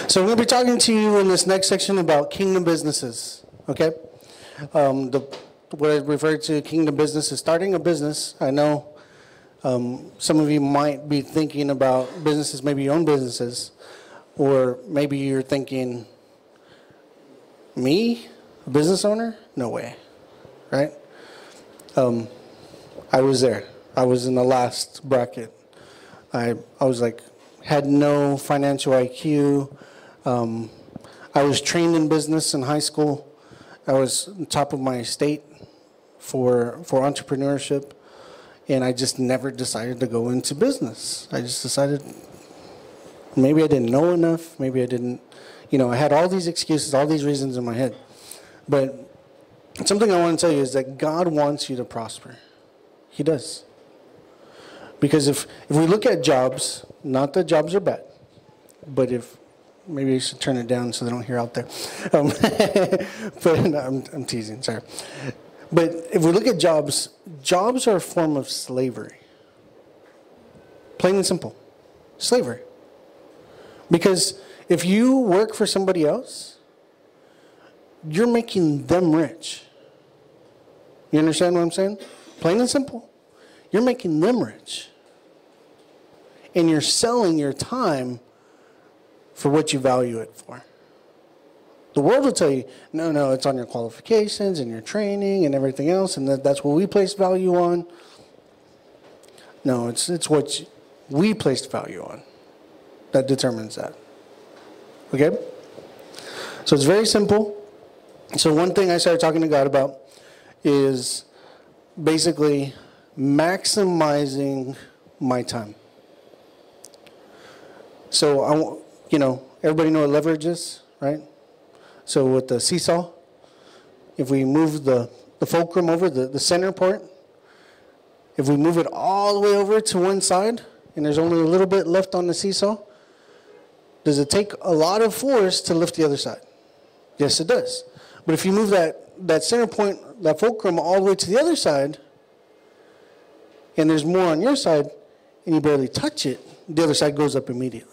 So I'm going to be talking to you in this next section about kingdom businesses, okay? What I refer to kingdom business is starting a business. I know some of you might be thinking about businesses, maybe your own businesses, or maybe you're thinking, me, a business owner? No way, right? I was there. I was in the last bracket. I was like, had no financial IQ. I was trained in business in high school. I was on top of my state for entrepreneurship, and I just never decided to go into business. I just decided maybe I didn't know enough, maybe I didn't, I had all these excuses, all these reasons in my head. But something I want to tell you is that God wants you to prosper. He does. Because if we look at jobs, not that jobs are bad, but maybe I should turn it down so they don't hear out there. But I'm teasing, sorry. But if we look at jobs are a form of slavery. Plain and simple. Slavery. Because if you work for somebody else, you're making them rich. You understand what I'm saying? Plain and simple. You're making them rich. And you're selling your time for what you value it for. The world will tell you, no, it's on your qualifications and your training and everything else, and that's what we place value on. No, it's what we placed value on that determines that. Okay? So it's very simple. So one thing I started talking to God about is basically maximizing my time. So, everybody know what leverage is, right? So with the seesaw, if we move the fulcrum over, the center part, if we move it all the way over to one side, and there's only a little bit left on the seesaw, does it take a lot of force to lift the other side? Yes, it does. But if you move that center point, that fulcrum, all the way to the other side, and there's more on your side, and you barely touch it, the other side goes up immediately.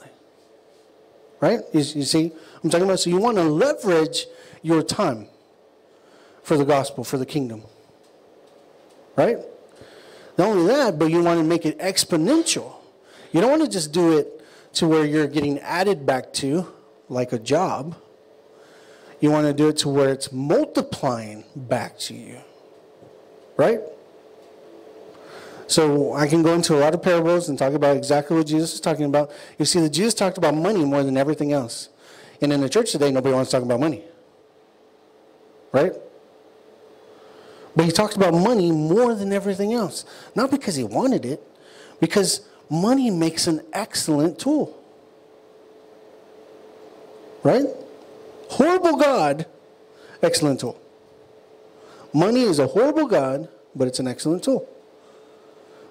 Right? You see what I'm talking about? So you want to leverage your time for the gospel, for the kingdom. Right? Not only that, but you want to make it exponential. You don't want to just do it to where you're getting added back to, like a job. You want to do it to where it's multiplying back to you. Right? So I can go into a lot of parables and talk about exactly what Jesus is talking about. You see that Jesus talked about money more than everything else. And in the church today, nobody wants to talk about money. Right? But he talked about money more than everything else. Not because he wanted it, because money makes an excellent tool. Right? Horrible God, excellent tool. Money is a horrible God, but it's an excellent tool.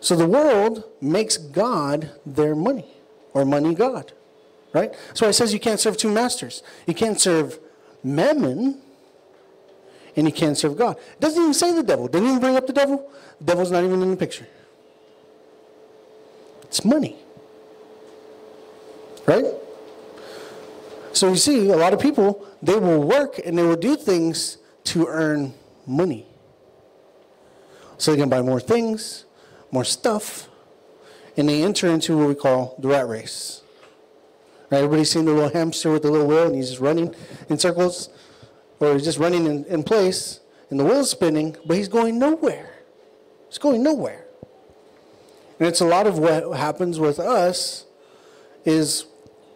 So the world makes God their money, or money God, right? So it says you can't serve two masters. You can't serve mammon, and you can't serve God. It doesn't even say the devil. It doesn't even bring up the devil. The devil's not even in the picture. It's money, right? So you see, a lot of people, they will work and they will do things to earn money. So they can buy more things, more stuff, and they enter into what we call the rat race. Right? Everybody's seen the little hamster with the little wheel, and he's just running in circles, or he's just running in place, and the wheel's spinning, but he's going nowhere. He's going nowhere. And it's a lot of what happens with us is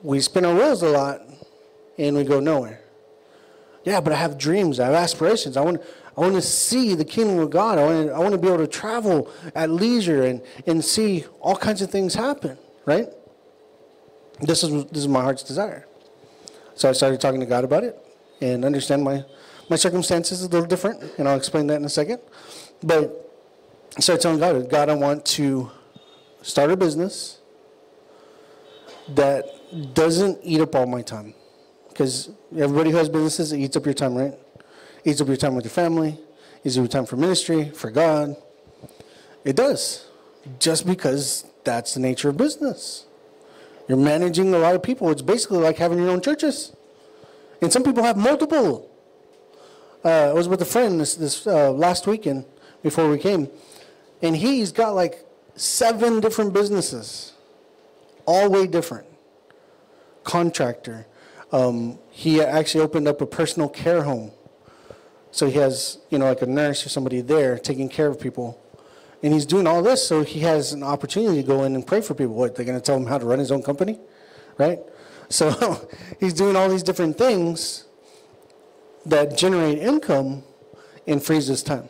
we spin our wheels a lot, and we go nowhere. Yeah, but I have dreams. I have aspirations. I want to see the kingdom of God. I want to be able to travel at leisure and see all kinds of things happen, right? This is my heart's desire. So I started talking to God about it and understand my circumstances is a little different, and I'll explain that in a second. But I started telling God, I want to start a business that doesn't eat up all my time. Because everybody who has businesses, it eats up your time, right? Eats up your time with your family, eats up your time for ministry, for God. It does. Just because that's the nature of business. You're managing a lot of people. It's basically like having your own churches. And some people have multiple. I was with a friend this last weekend before we came, and he's got like 7 different businesses, all way different. Contractor. He actually opened up a personal care home. So he has, like a nurse or somebody there taking care of people. And he's doing all this so he has an opportunity to go in and pray for people. What, they're going to tell him how to run his own company? Right? So he's doing all these different things that generate income and frees his time.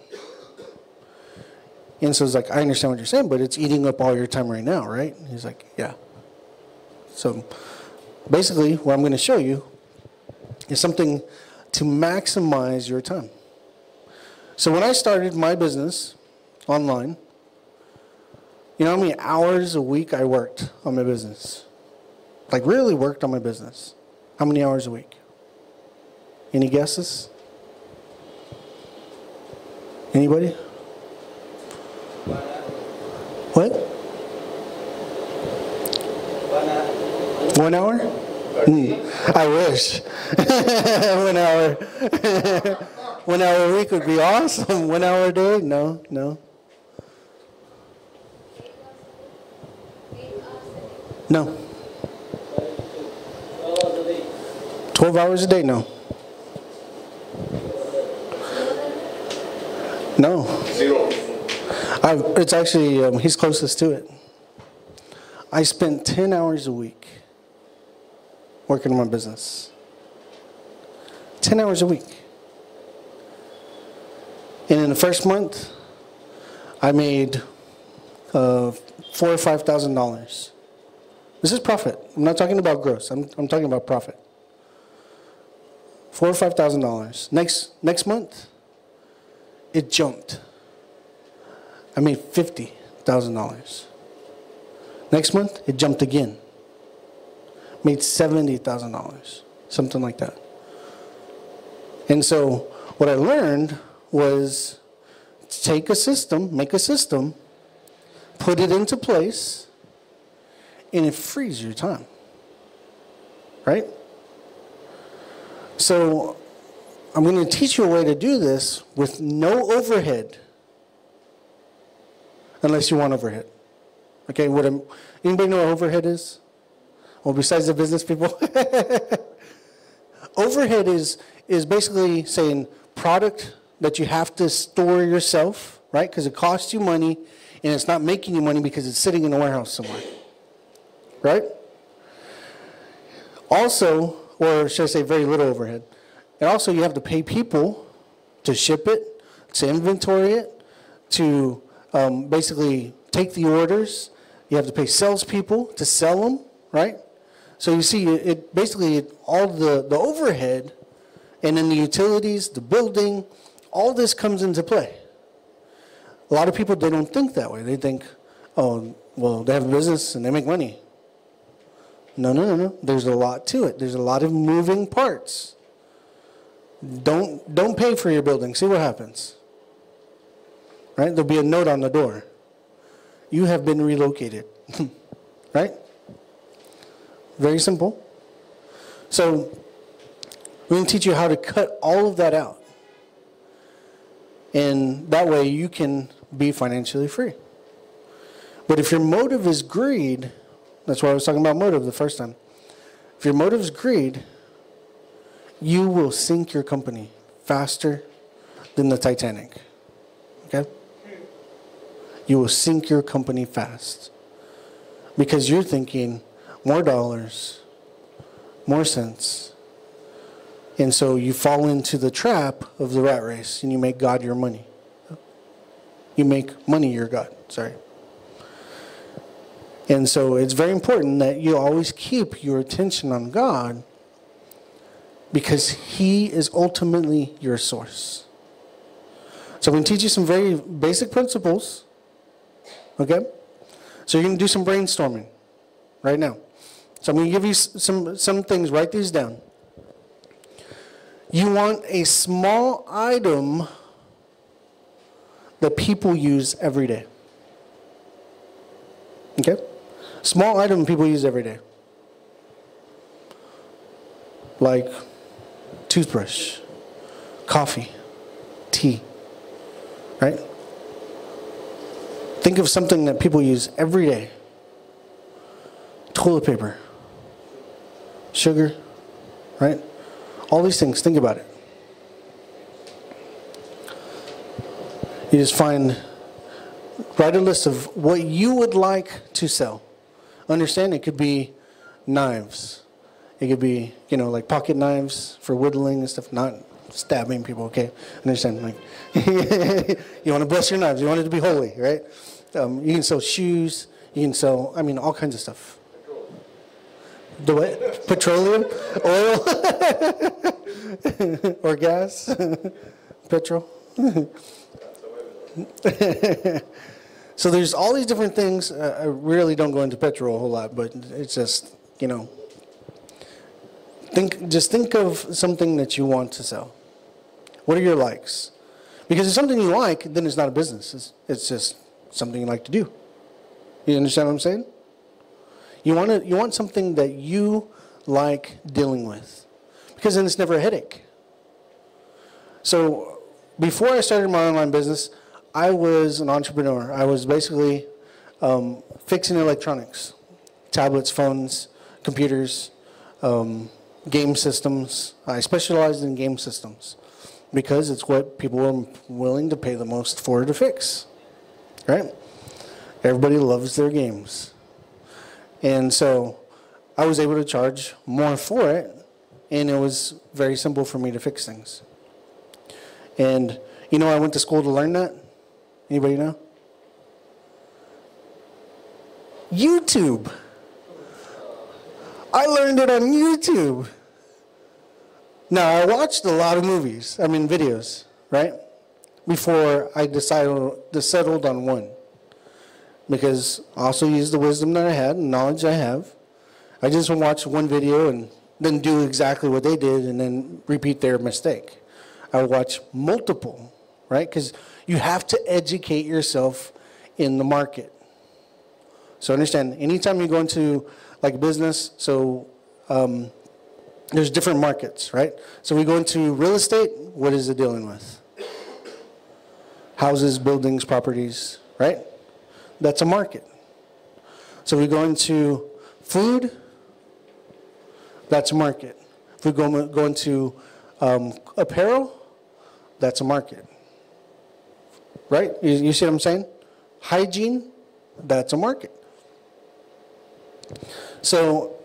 And so it's like, I understand what you're saying, but it's eating up all your time right now, right? He's like, yeah. So basically, what I'm going to show you is something to maximize your time. So when I started my business online, you know how many hours a week I worked on my business? Like really worked on my business. How many hours a week? Any guesses? Anybody? What? 1 hour? I wish. 1 hour. 1 hour a week would be awesome. 1 hour a day? No. 12 hours a day? No. No. 0. It's actually, he's closest to it. I spent 10 hours a week working on my business. 10 hours a week. And in the first month, I made $4,000 or $5,000. This is profit. I'm not talking about gross. I'm talking about profit. $4,000 or $5,000. Next month, it jumped. I made $50,000. Next month, it jumped again. Made $70,000, something like that. And so what I learned was take a system, make a system, put it into place, and it frees your time. Right? So I'm going to teach you a way to do this with no overhead. Unless you want overhead. Okay, anybody know what overhead is? Well, besides the business people? Overhead is basically saying product that you have to store yourself, right? Because it costs you money, and it's not making you money because it's sitting in a warehouse somewhere. Right? Also, or should I say very little overhead. And also you have to pay people to ship it, to inventory it, to basically take the orders. You have to pay salespeople to sell them, right? So you see, all the overhead, and then the utilities, the building, all this comes into play. A lot of people, they don't think that way. They think, oh, well, they have a business and they make money. No. There's a lot to it. There's a lot of moving parts. Don't pay for your building. See what happens. Right? There'll be a note on the door. You have been relocated. Right? Very simple. So we're going to teach you how to cut all of that out. And that way you can be financially free. But if your motive is greed, that's why I was talking about motive the first time. If your motive is greed, you will sink your company faster than the Titanic. Okay? You will sink your company fast. Because you're thinking more dollars, more cents. And so you fall into the trap of the rat race and you make God your money. You make money your God, sorry. And so it's very important that you always keep your attention on God because He is ultimately your source. So I'm going to teach you some very basic principles. Okay? So you're going to do some brainstorming right now. So I'm going to give you some things. Write these down. You want a small item that people use every day. Okay? Small item people use every day. like toothbrush, coffee, tea, right? Think of something that people use every day. Toilet paper, sugar, right? All these things, think about it. You just write a list of what you would like to sell. Understand, it could be knives. It could be, like pocket knives for whittling and stuff, not stabbing people, okay? Understand, like, you want to bless your knives. You want it to be holy, right? You can sell shoes. You can sell, all kinds of stuff. The what? Petroleum? Oil? Or gas? Petrol? So there's all these different things. I really don't go into petrol a whole lot, but it's just, think of something that you want to sell. What are your likes? Because if it's something you like, then it's not a business. It's just something you like to do. You understand what I'm saying? You want something that you like dealing with, because then it's never a headache. So before I started my online business, I was an entrepreneur. I was basically fixing electronics, tablets, phones, computers, game systems. I specialized in game systems because it's what people were willing to pay the most for to fix, right? Everybody loves their games. And so I was able to charge more for it, and it was very simple for me to fix things. And I went to school to learn that. Anybody know? YouTube. I learned it on YouTube. Now, I watched a lot of movies, videos, right? Before I settled on one. Because I also used the wisdom that I had and knowledge I have. I just watch one video and then do exactly what they did and then repeat their mistake. I would watch multiple, right? Because you have to educate yourself in the market. So understand, anytime you go into like business, so there's different markets, right? So we go into real estate, what is it dealing with? Houses, buildings, properties, right? That's a market. So we go into food, that's a market. If we go into apparel, that's a market. Right? You see what I'm saying? Hygiene, that's a market. So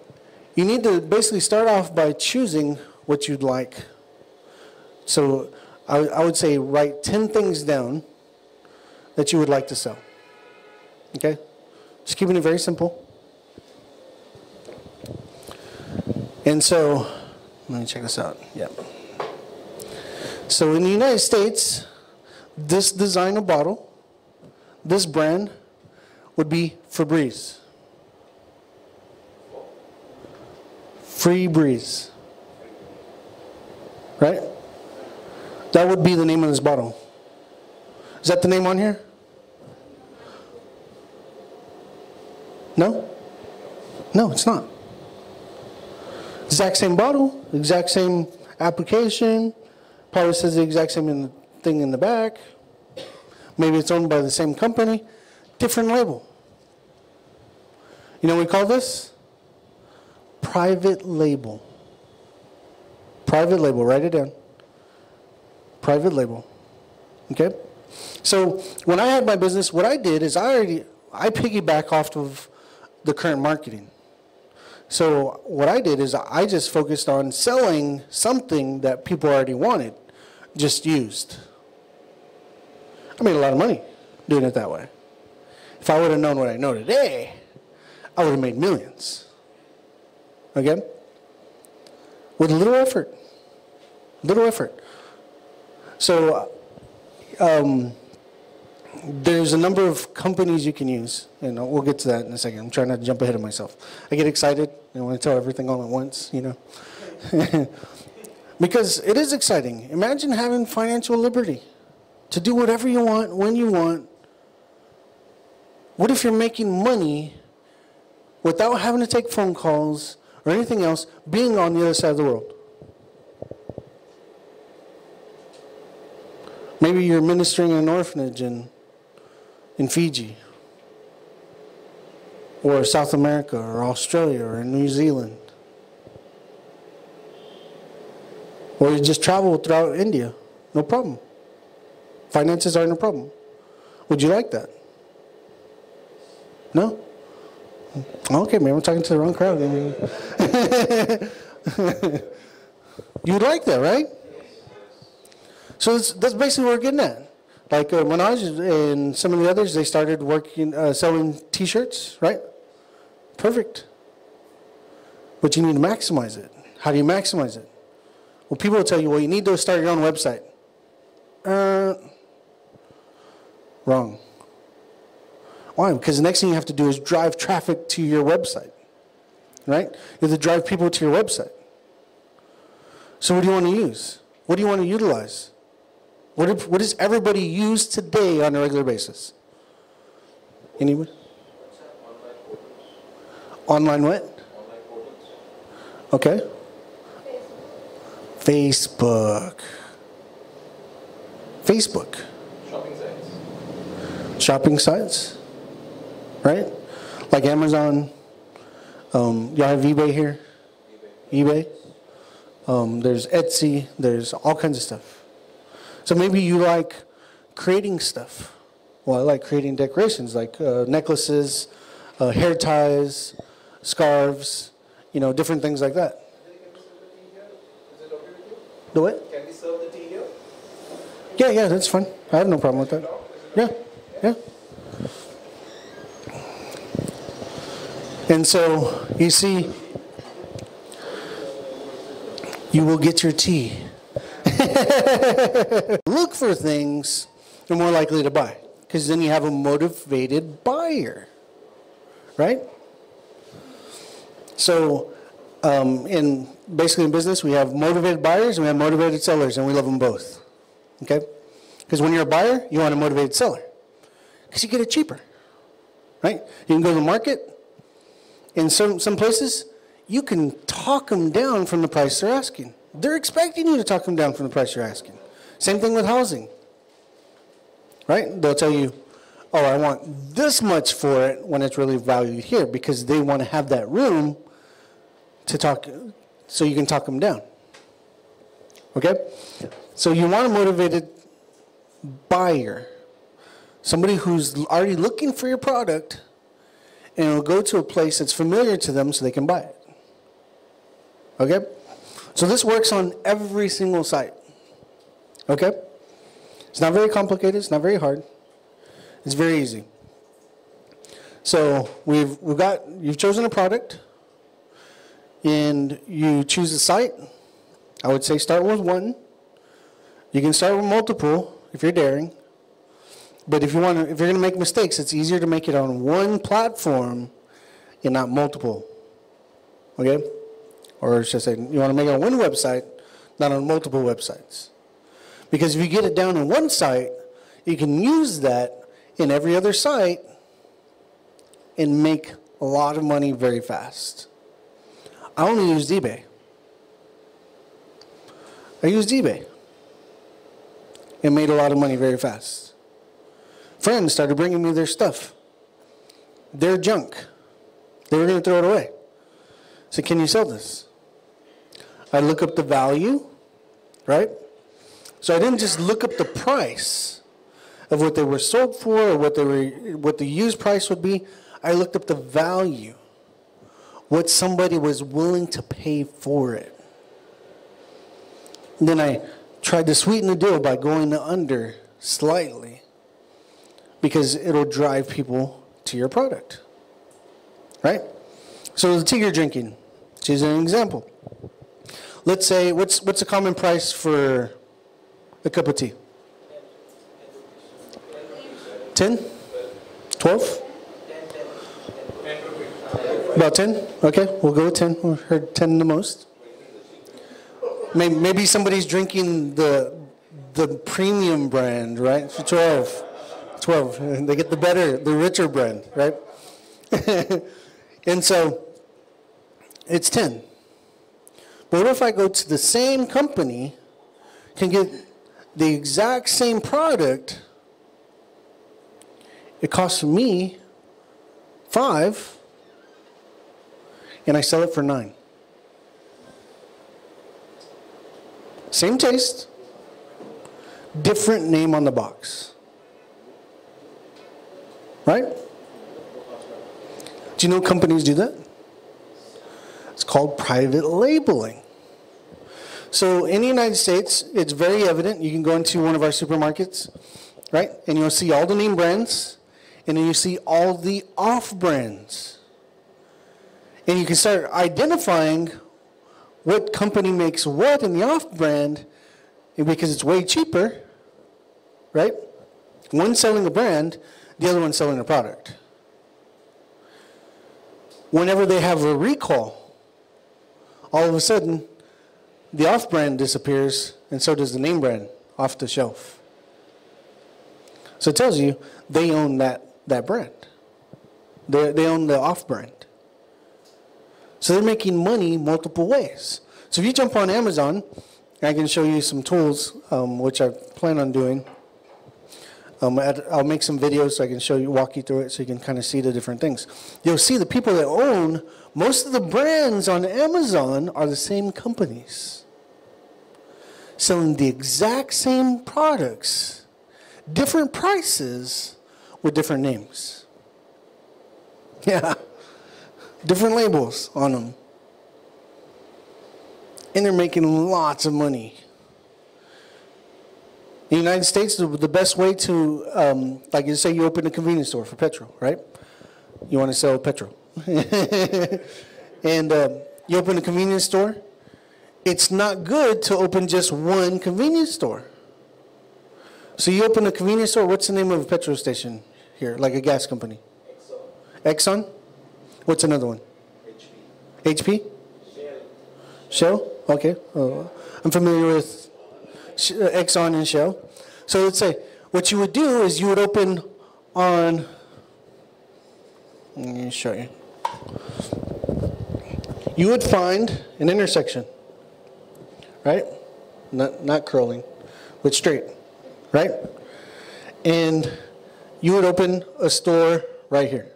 you need to basically start off by choosing what you'd like. So I would say write 10 things down that you would like to sell. Okay? Just keeping it very simple. And so, let me check this out. Yeah. So in the United States, this design of bottle, this brand, would be Febreze. Free Breeze. Right? That would be the name of this bottle. Is that the name on here? No? No, it's not. Exact same bottle, exact same application, probably says the exact same thing in the back. Maybe it's owned by the same company, different label. You know what we call this? Private label. Private label, write it down. Private label. Okay? So when I had my business, what I did is I piggyback off of the current marketing. So what I did is I just focused on selling something that people already wanted, just used. I made a lot of money doing it that way. If I would have known what I know today, I would have made millions. Okay? With little effort. Little effort. So there's a number of companies you can use, and we'll get to that in a second. I'm trying not to jump ahead of myself. I get excited and I want to tell everything all at once, you know. Because it is exciting. Imagine having financial liberty to do whatever you want, when you want. What if you're making money without having to take phone calls or anything else, being on the other side of the world? Maybe you're ministering in an orphanage in Fiji, or South America, or Australia, or New Zealand. Or you just travel throughout India. No problem. Finances aren't a problem. Would you like that? No? Okay, maybe I'm talking to the wrong crowd. You'd like that, right? So that's basically what we're getting at. Like Manoj and some of the others, they started working, selling T-shirts, right? Perfect. But you need to maximize it. How do you maximize it? Well, people will tell you, well, you need to start your own website. Wrong. Why? Because the next thing you have to do is drive traffic to your website, right? You have to drive people to your website. So what do you want to use? What do you want to utilize? What does everybody use today on a regular basis? Anyone? Online what? Online portals. Okay. Facebook. Facebook. Shopping sites. Shopping sites, right? Like Amazon. Y'all have eBay here? eBay. There's Etsy. There's all kinds of stuff. So maybe you like creating stuff. Well, I like creating decorations like necklaces, hair ties, scarves, different things like that. The what? Can we serve the tea here? Yeah, that's fine. I have no problem with that. Yeah. And so, you see, you will get your tea. Look for things you're more likely to buy, because then you have a motivated buyer, right? So, basically in business, we have motivated buyers and we have motivated sellers, and we love them both, okay? Because when you're a buyer, you want a motivated seller, because you get it cheaper, right? You can go to the market. In some places, you can talk them down from the price they're asking. They're expecting you to talk them down from the price you're asking. Same thing with housing, right? They'll tell you, oh, I want this much for it, when it's really valued here, because they want to have that room to talk, so you can talk them down. Okay? So you want a motivated buyer, somebody who's already looking for your product, and will go to a place that's familiar to them so they can buy it. Okay? So this works on every single site. Okay? It's not very complicated, it's not very hard. It's very easy. So you've chosen a product, and you choose a site. I would say start with one. You can start with multiple if you're daring. But if you're going to make mistakes, it's easier to make it on one platform and not multiple. Okay? Or should I say, you want to make it on one website, not on multiple websites. Because if you get it down on one site, you can use that in every other site and make a lot of money very fast. I only used eBay. I used eBay and made a lot of money very fast. Friends started bringing me their stuff, their junk. They were going to throw it away. I said, can you sell this? I look up the value, right? So I didn't just look up the price of what they were sold for or what the used price would be. I looked up the value, what somebody was willing to pay for it. And then I tried to sweeten the deal by going under slightly, because it'll drive people to your product, right? So the tea you're drinking, just an example. Let's say, what's a common price for a cup of tea? 10? 12? About 10? Okay, we'll go with 10. We heard 10 the most. Maybe somebody's drinking the premium brand, right? For 12. 12. They get the richer brand, right? And so it's 10. But what if I go to the same company, can get the exact same product, it costs me $5, and I sell it for $9. Same taste, different name on the box. Right? Do you know companies do that? It's called private labeling. So in the United States, it's very evident. You can go into one of our supermarkets, right? And you'll see all the name brands, and then you see all the off-brands. And you can start identifying what company makes what in the off-brand, and because it's way cheaper, right? One selling a brand, the other one selling a product. Whenever they have a recall, all of a sudden, the off-brand disappears, and so does the name brand off the shelf. So it tells you they own that brand. They own the off-brand. So they're making money multiple ways. So if you jump on Amazon, I can show you some tools, which I plan on doing. I'll make some videos so I can show you, walk you through it so you can kind of see the different things. You'll see the people that own most of the brands on Amazon are the same companies. Selling the exact same products, different prices with different names. Yeah. Different labels on them. And they're making lots of money. In the United States, the best way to, like you say, you open a convenience store for petrol, right? You want to sell petrol. And you open a convenience store. It's not good to open just one convenience store. So you open a convenience store. What's the name of a petrol station here, like a gas company? Exxon. What's another one? HP. Shell? Okay. I'm familiar with Exxon and Shell. So let's say what you would do is you would open on, let me show you. You would find an intersection, right? Not curling, but straight, right? And you would open a store right here.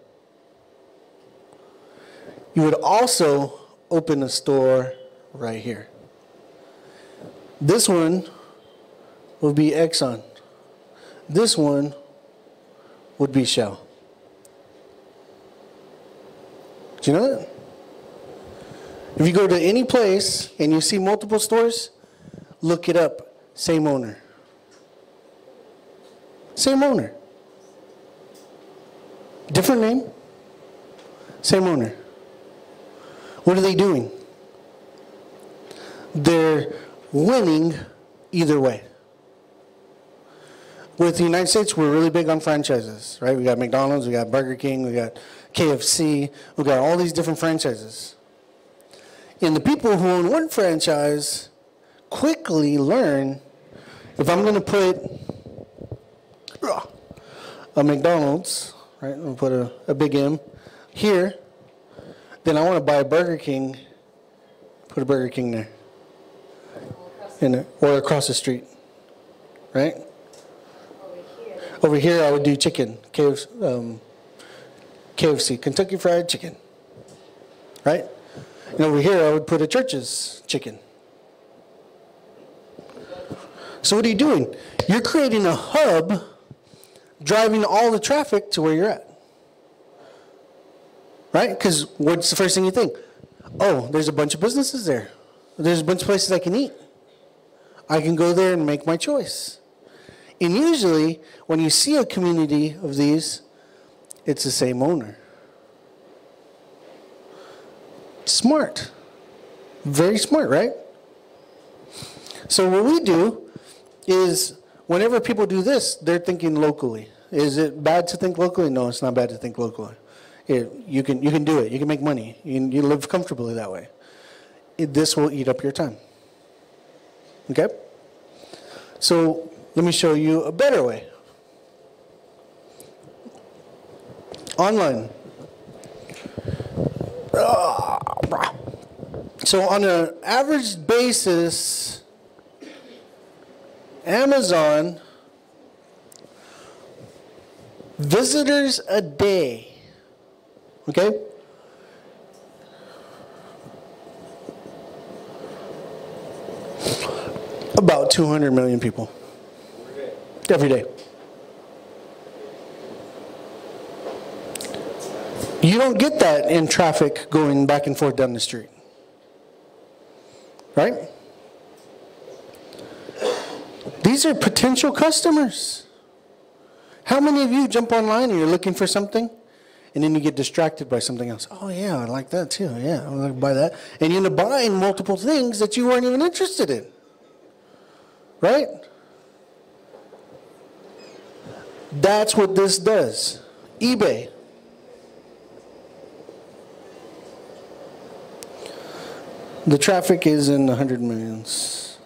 You would also open a store right here. This one would be Exxon. This one would be Shell. Do you know that? If you go to any place and you see multiple stores, look it up. Same owner. Same owner. Different name. Same owner. What are they doing? They're winning either way. With the United States, we're really big on franchises, right? We got McDonald's, we got Burger King, we got KFC, we got all these different franchises. And the people who own one franchise quickly learn, if I'm going to put a McDonald's, right, I'm going to put a big M here, then I want to buy a Burger King, put a Burger King there. Or across the street, right? Over here, I would do chicken, KFC, Kentucky Fried Chicken, right? And over here, I would put a Church's Chicken. So what are you doing? You're creating a hub, driving all the traffic to where you're at, right? Because what's the first thing you think? Oh, there's a bunch of businesses there. There's a bunch of places I can eat. I can go there and make my choice. And usually, when you see a community of these, it's the same owner. Smart. Very smart, right? So what we do is, whenever people do this, they're thinking locally. Is it bad to think locally? No, it's not bad to think locally. You can do it. You can make money. You live comfortably that way. This will eat up your time. Okay? So let me show you a better way. Online. So on an average basis, Amazon, visitors a day, okay? About 200 million people. Every day. You don't get that in traffic going back and forth down the street. Right? These are potential customers. How many of you jump online and you're looking for something and then you get distracted by something else? Oh yeah, I like that too. Yeah, I'm going to buy that. And you end up buying multiple things that you weren't even interested in. Right? That's what this does. eBay. The traffic is in the 100 millions.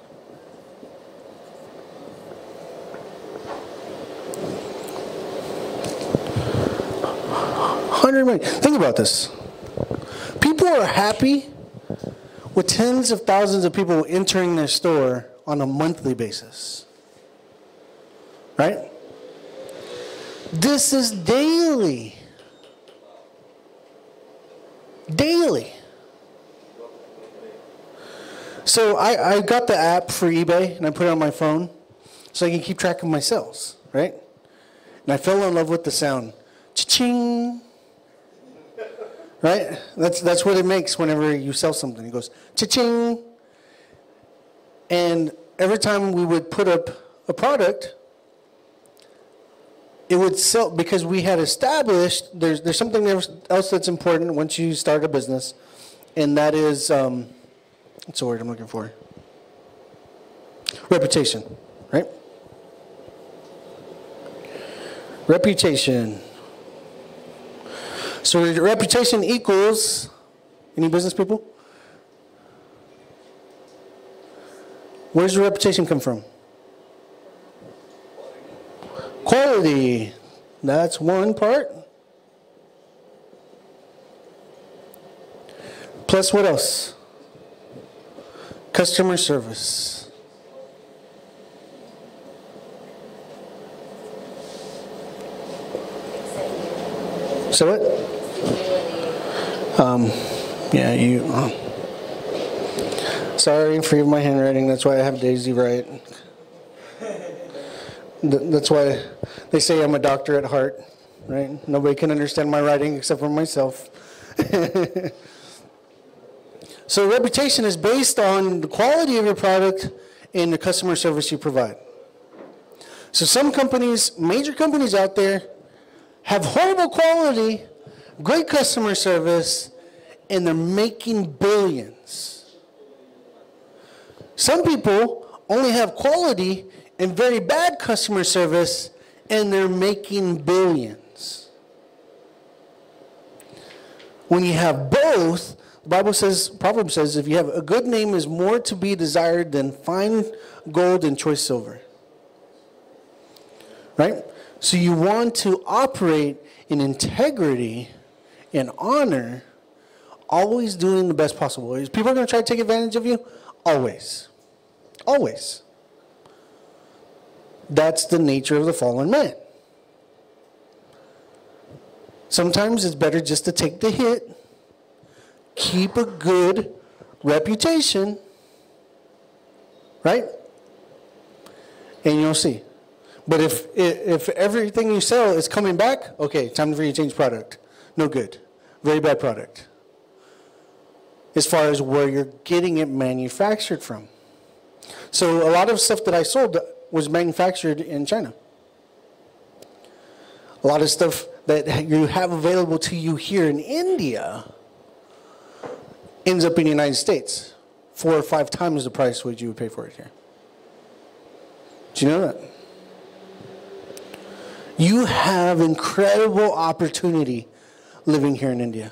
Think about this. People are happy with tens of thousands of people entering their store on a monthly basis. Right? This is daily. Daily. So I got the app for eBay and I put it on my phone so I can keep track of my sales, right? And I fell in love with the sound. Cha-ching. Right? That's what it makes whenever you sell something. It goes cha-ching. And every time we would put up a product, it would sell, because we had established, there's something else that's important once you start a business, and that is, what's the word I'm looking for? Reputation, right? Reputation. So your reputation equals, any business people? Where does your reputation come from? Quality. That's one part. Plus what else? Customer service. So what? Yeah, you. Sorry for my handwriting. That's why I have Daisy write. That's why they say I'm a doctor at heart, right? Nobody can understand my writing except for myself. So reputation is based on the quality of your product and the customer service you provide. So some companies, major companies out there, have horrible quality, great customer service, and they're making billions. Some people only have quality and very bad customer service, and they're making billions. When you have both, the Bible says, Proverbs says, if you have a good name is more to be desired than fine gold and choice silver. Right? So you want to operate in integrity and honor, always doing the best possible. Is people going to try to take advantage of you? Always. Always. That's the nature of the fallen man. Sometimes it's better just to take the hit, keep a good reputation, right? And you'll see. But if everything you sell is coming back, okay, time for you to change product. No good. Very bad product. As far as where you're getting it manufactured from. So a lot of stuff that I sold was manufactured in China. A lot of stuff that you have available to you here in India ends up in the United States. 4 or 5 times the price what you would pay for it here. Do you know that? You have incredible opportunity living here in India.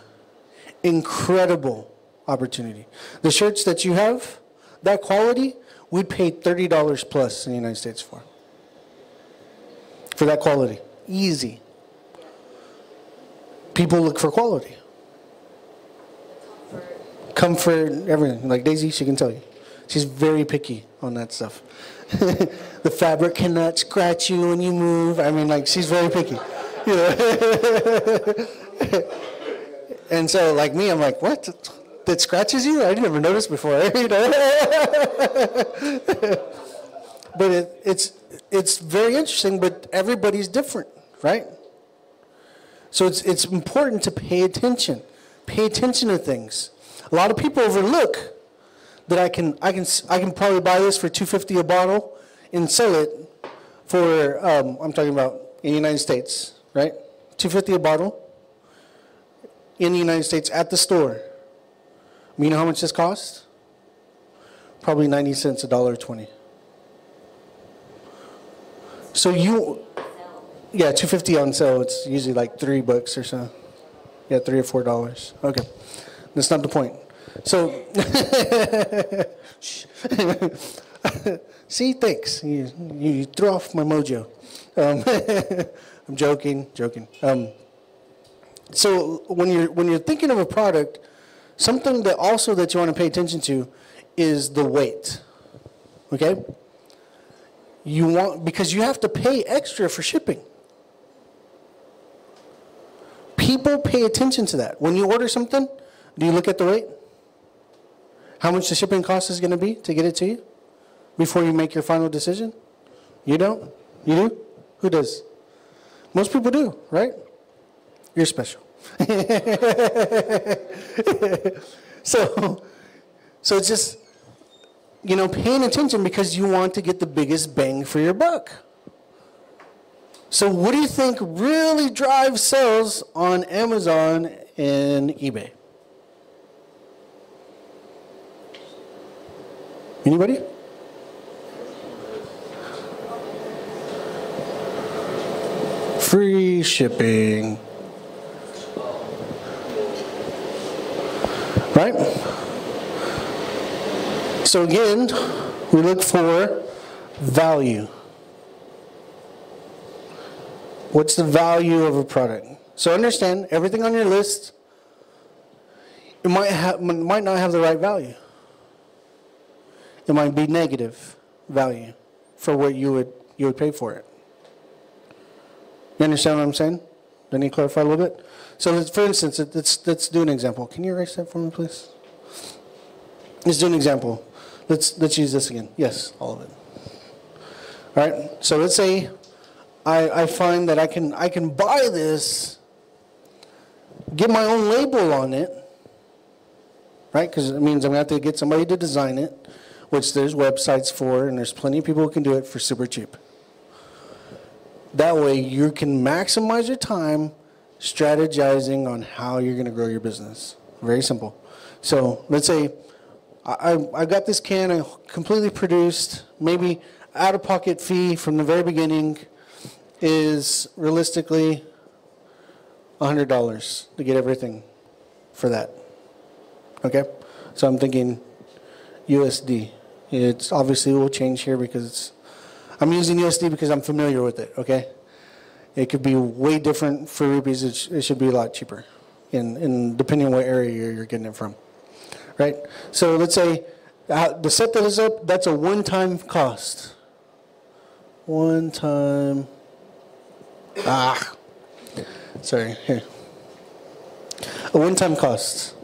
Incredible opportunity. The shirts that you have, that quality, we'd pay $30 plus in the United States for. For that quality. Easy. People look for quality. Comfort, everything. Like Daisy, she can tell you. She's very picky on that stuff. The fabric cannot scratch you when you move. I mean, like, she's very picky. You know? And so, like me, I'm like, what? That scratches you? I never noticed before. You know? But it's very interesting, but everybody's different, right? So it's important to pay attention. Pay attention to things. A lot of people overlook that I can probably buy this for $2.50 a bottle and sell it for I'm talking about in the United States, right? $2.50 a bottle in the United States at the store. You know how much this costs? Probably 90 cents, $1.20. So yeah, $2.50 on sale. It's usually like $3 or so. Yeah, $3 or $4. Okay, that's not the point. So, see, thanks. You threw off my mojo. I'm joking. So when you're thinking of a product, something that you want to pay attention to is the weight. Okay. Because you have to pay extra for shipping. People pay attention to that. When you order something, do you look at the weight? How much the shipping cost is going to be to get it to you before you make your final decision? You don't? You do? Who does? Most people do, right? You're special. So it's just, paying attention because you want to get the biggest bang for your buck. So what do you think really drives sales on Amazon and eBay? Anybody? Free shipping. Right? So again, we look for value. What's the value of a product? So understand, everything on your list, it might not have the right value. It might be negative value for what you would pay for it. You understand what I'm saying? Do I need to clarify a little bit? So for instance, let's do an example. Can you erase that for me, please? Let's do an example. Let's use this again. Yes, all of it. All right. So let's say I find that I can buy this, get my own label on it, right? Because it means I'm going to have to get somebody to design it, which there's websites for, and there's plenty of people who can do it for super cheap. That way you can maximize your time strategizing on how you're going to grow your business. Very simple. So let's say I got this can, I completely produced, maybe out-of-pocket fee from the very beginning is realistically $100 to get everything for that. Okay? So I'm thinking USD. It's obviously will change here because I'm using USD because I'm familiar with it, okay? It could be way different for rupees. It should be a lot cheaper in depending on what area you're getting it from, right? So let's say to set this up, that's a one-time cost. One-time, sorry, here. A one-time cost.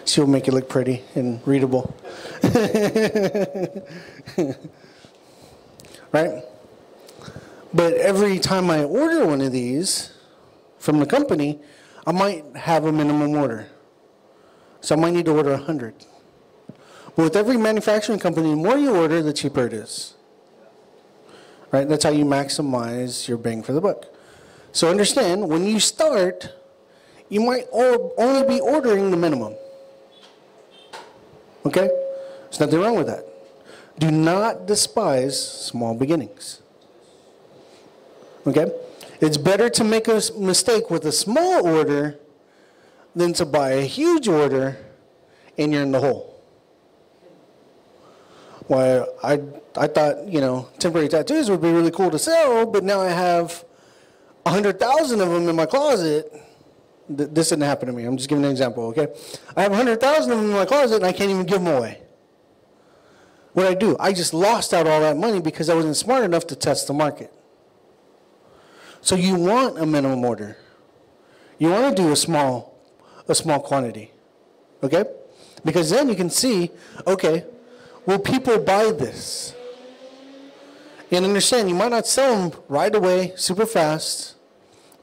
She'll make it look pretty and readable. Right? But every time I order one of these from the company, I might have a minimum order. So I might need to order 100. But with every manufacturing company, the more you order, the cheaper it is. Right? That's how you maximize your bang for the buck. So understand, when you start, you might only be ordering the minimum. Okay? There's nothing wrong with that. Do not despise small beginnings. Okay? It's better to make a mistake with a small order than to buy a huge order and you're in the hole. Well, I thought, temporary tattoos would be really cool to sell, but now I have 100,000 of them in my closet. This didn't happen to me. I'm just giving an example, okay? I have 100,000 of them in my closet and I can't even give them away. What I do? I just lost out all that money because I wasn't smart enough to test the market. So you want a minimum order. You want to do a small quantity, okay? Because then you can see, okay, will people buy this? And understand, you might not sell them right away, super fast,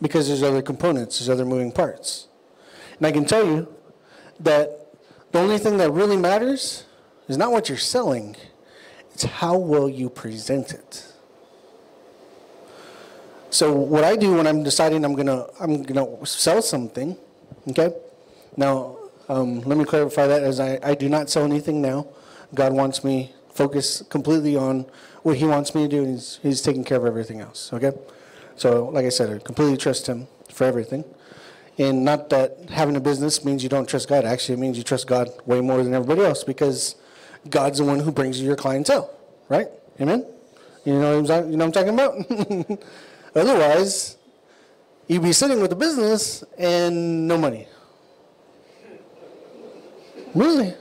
because there's other components, there's other moving parts. And I can tell you that the only thing that really matters is not what you're selling, it's how well you present it. So what I do when I'm deciding I'm gonna sell something, okay? Now, let me clarify that as I do not sell anything now. God wants me focused completely on what He wants me to do, and He's taking care of everything else, okay? So, like I said, I completely trust Him for everything. And not that having a business means you don't trust God. Actually, it means you trust God way more than everybody else because God's the one who brings you your clientele, right? Amen? You know what I'm talking about? Otherwise, you'd be sitting with a business and no money. Really?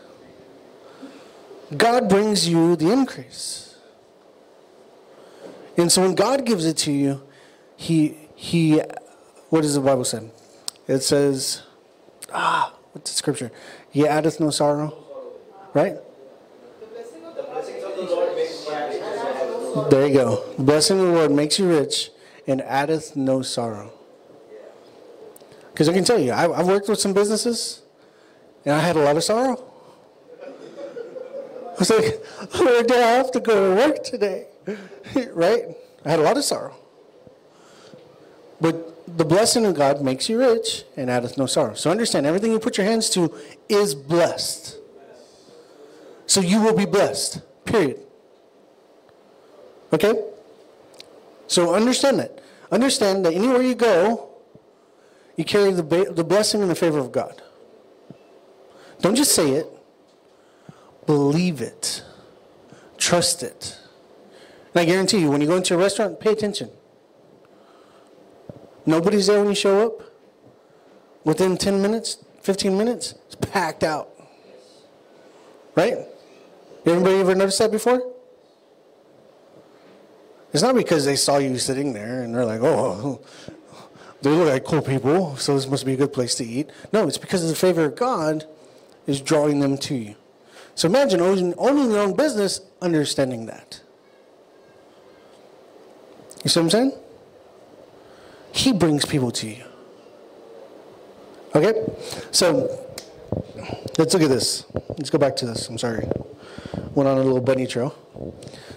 God brings you the increase. And so when God gives it to you, He what does the Bible say? It says, what's the scripture? He addeth no sorrow, right? The blessings of the Lord makes you rich. There you go. The blessing of the Lord makes you rich and addeth no sorrow. Because I can tell you, I've worked with some businesses, and I had a lot of sorrow. I was like, where do I have to go to work today? Right? I had a lot of sorrow. But the blessing of God makes you rich and addeth no sorrow. So understand, everything you put your hands to is blessed. So you will be blessed, period. Okay? So understand that. Understand that anywhere you go, you carry the blessing and the favor of God. Don't just say it. Believe it. Trust it. And I guarantee you, when you go into a restaurant, pay attention. Nobody's there when you show up. Within 10 minutes, 15 minutes, it's packed out. Right? Anybody ever noticed that before? It's not because they saw you sitting there and they're like, oh, they look like cool people, so this must be a good place to eat. No, it's because of the favor of God is drawing them to you. So imagine owning your own business, understanding that. You see what I'm saying? He brings people to you. Okay? So, let's look at this. Let's go back to this. I'm sorry. Went on a little bunny trail.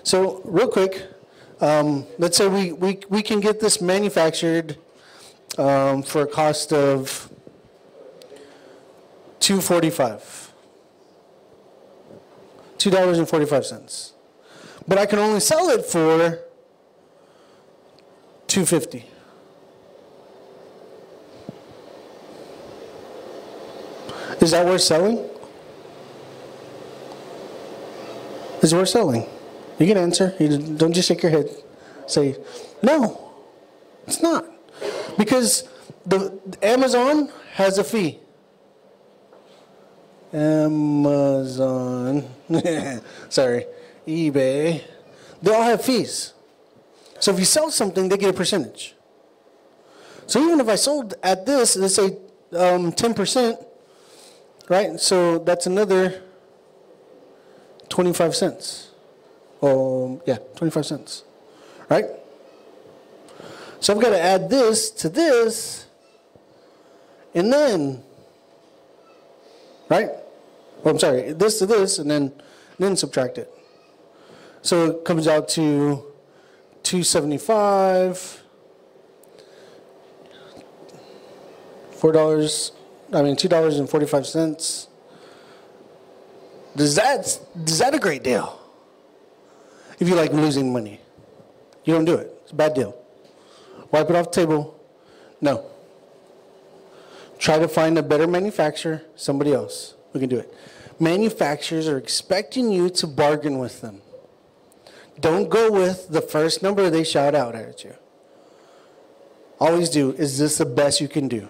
So, real quick, let's say we can get this manufactured for a cost of $2.45. But I can only sell it for $2.50. Is that worth selling? Is it worth selling? You can answer. You don't just shake your head. Say, no, it's not. Because the Amazon has a fee. Amazon, sorry, eBay, they all have fees. So if you sell something, they get a percentage. So even if I sold at this, let's say 10%, right? So that's another 25 cents. Yeah, 25 cents, right? So I've got to add this to this, and then, right? Well, I'm sorry, this to this, and then subtract it. So it comes out to $2.75, $2.45. Is that a great deal? If you like losing money, you don't do it. It's a bad deal. Wipe it off the table. No. Try to find a better manufacturer, somebody else who can do it. Manufacturers are expecting you to bargain with them. Don't go with the first number they shout out at you. Always do, is this the best you can do?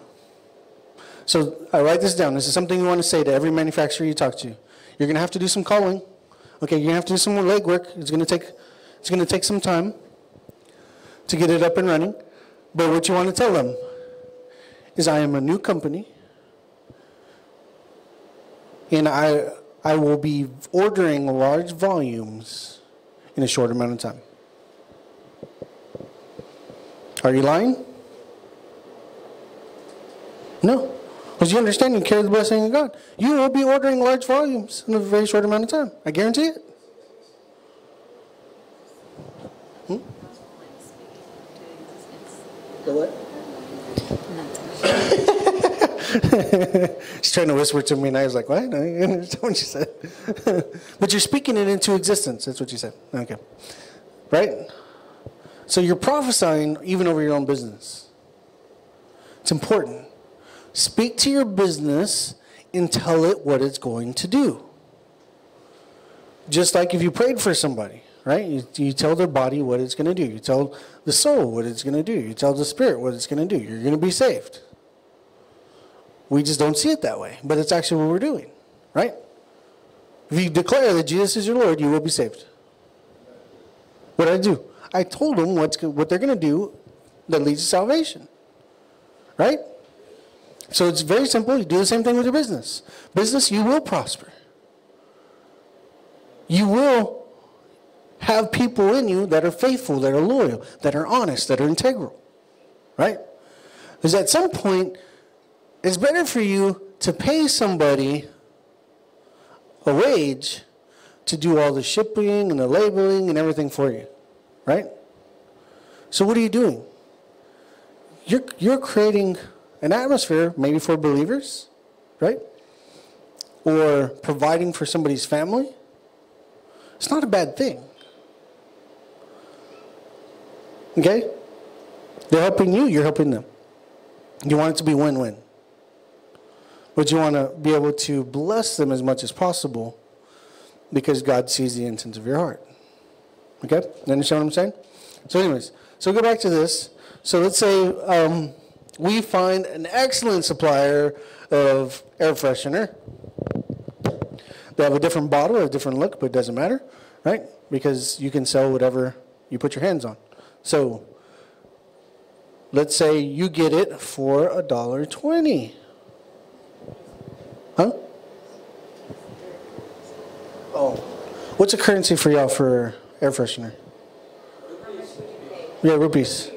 So I write this down. This is something you want to say to every manufacturer you talk to. You're going to have to do some calling. Okay, you're gonna have to do some more legwork. It's gonna take some time to get it up and running. But what you want to tell them is, I am a new company, and I will be ordering large volumes in a short amount of time. Are you lying? No. Because you understand, you carry the blessing of God. You will be ordering large volumes in a very short amount of time. I guarantee it. She's trying to whisper to me, and I was like, what? I didn't understand what you said. But you're speaking it into existence. That's what you said. Okay. Right? So you're prophesying even over your own business. It's important. Speak to your business and tell it what it's going to do. Just like if you prayed for somebody, right? You tell their body what it's going to do. You tell the soul what it's going to do. You tell the spirit what it's going to do. You're going to be saved. We just don't see it that way, but it's actually what we're doing, right? If you declare that Jesus is your Lord, you will be saved. What did I do? I told them what they're going to do that leads to salvation, right? So it's very simple. You do the same thing with your business. Business, you will prosper. You will have people in you that are faithful, that are loyal, that are honest, that are integral, right? Because at some point, it's better for you to pay somebody a wage to do all the shipping and the labeling and everything for you, right? So what are you doing? You're creating an atmosphere maybe for believers, right? Or providing for somebody's family. It's not a bad thing. Okay? They're helping you, you're helping them. You want it to be win-win. But you want to be able to bless them as much as possible because God sees the intent of your heart. Okay? You understand what I'm saying? So anyways, so go back to this. So let's say we find an excellent supplier of air freshener. They have a different bottle, a different look, but it doesn't matter, right? Because you can sell whatever you put your hands on. So let's say you get it for $1.20. Huh? Oh. What's a currency for y'all for air freshener? Yeah, rupees.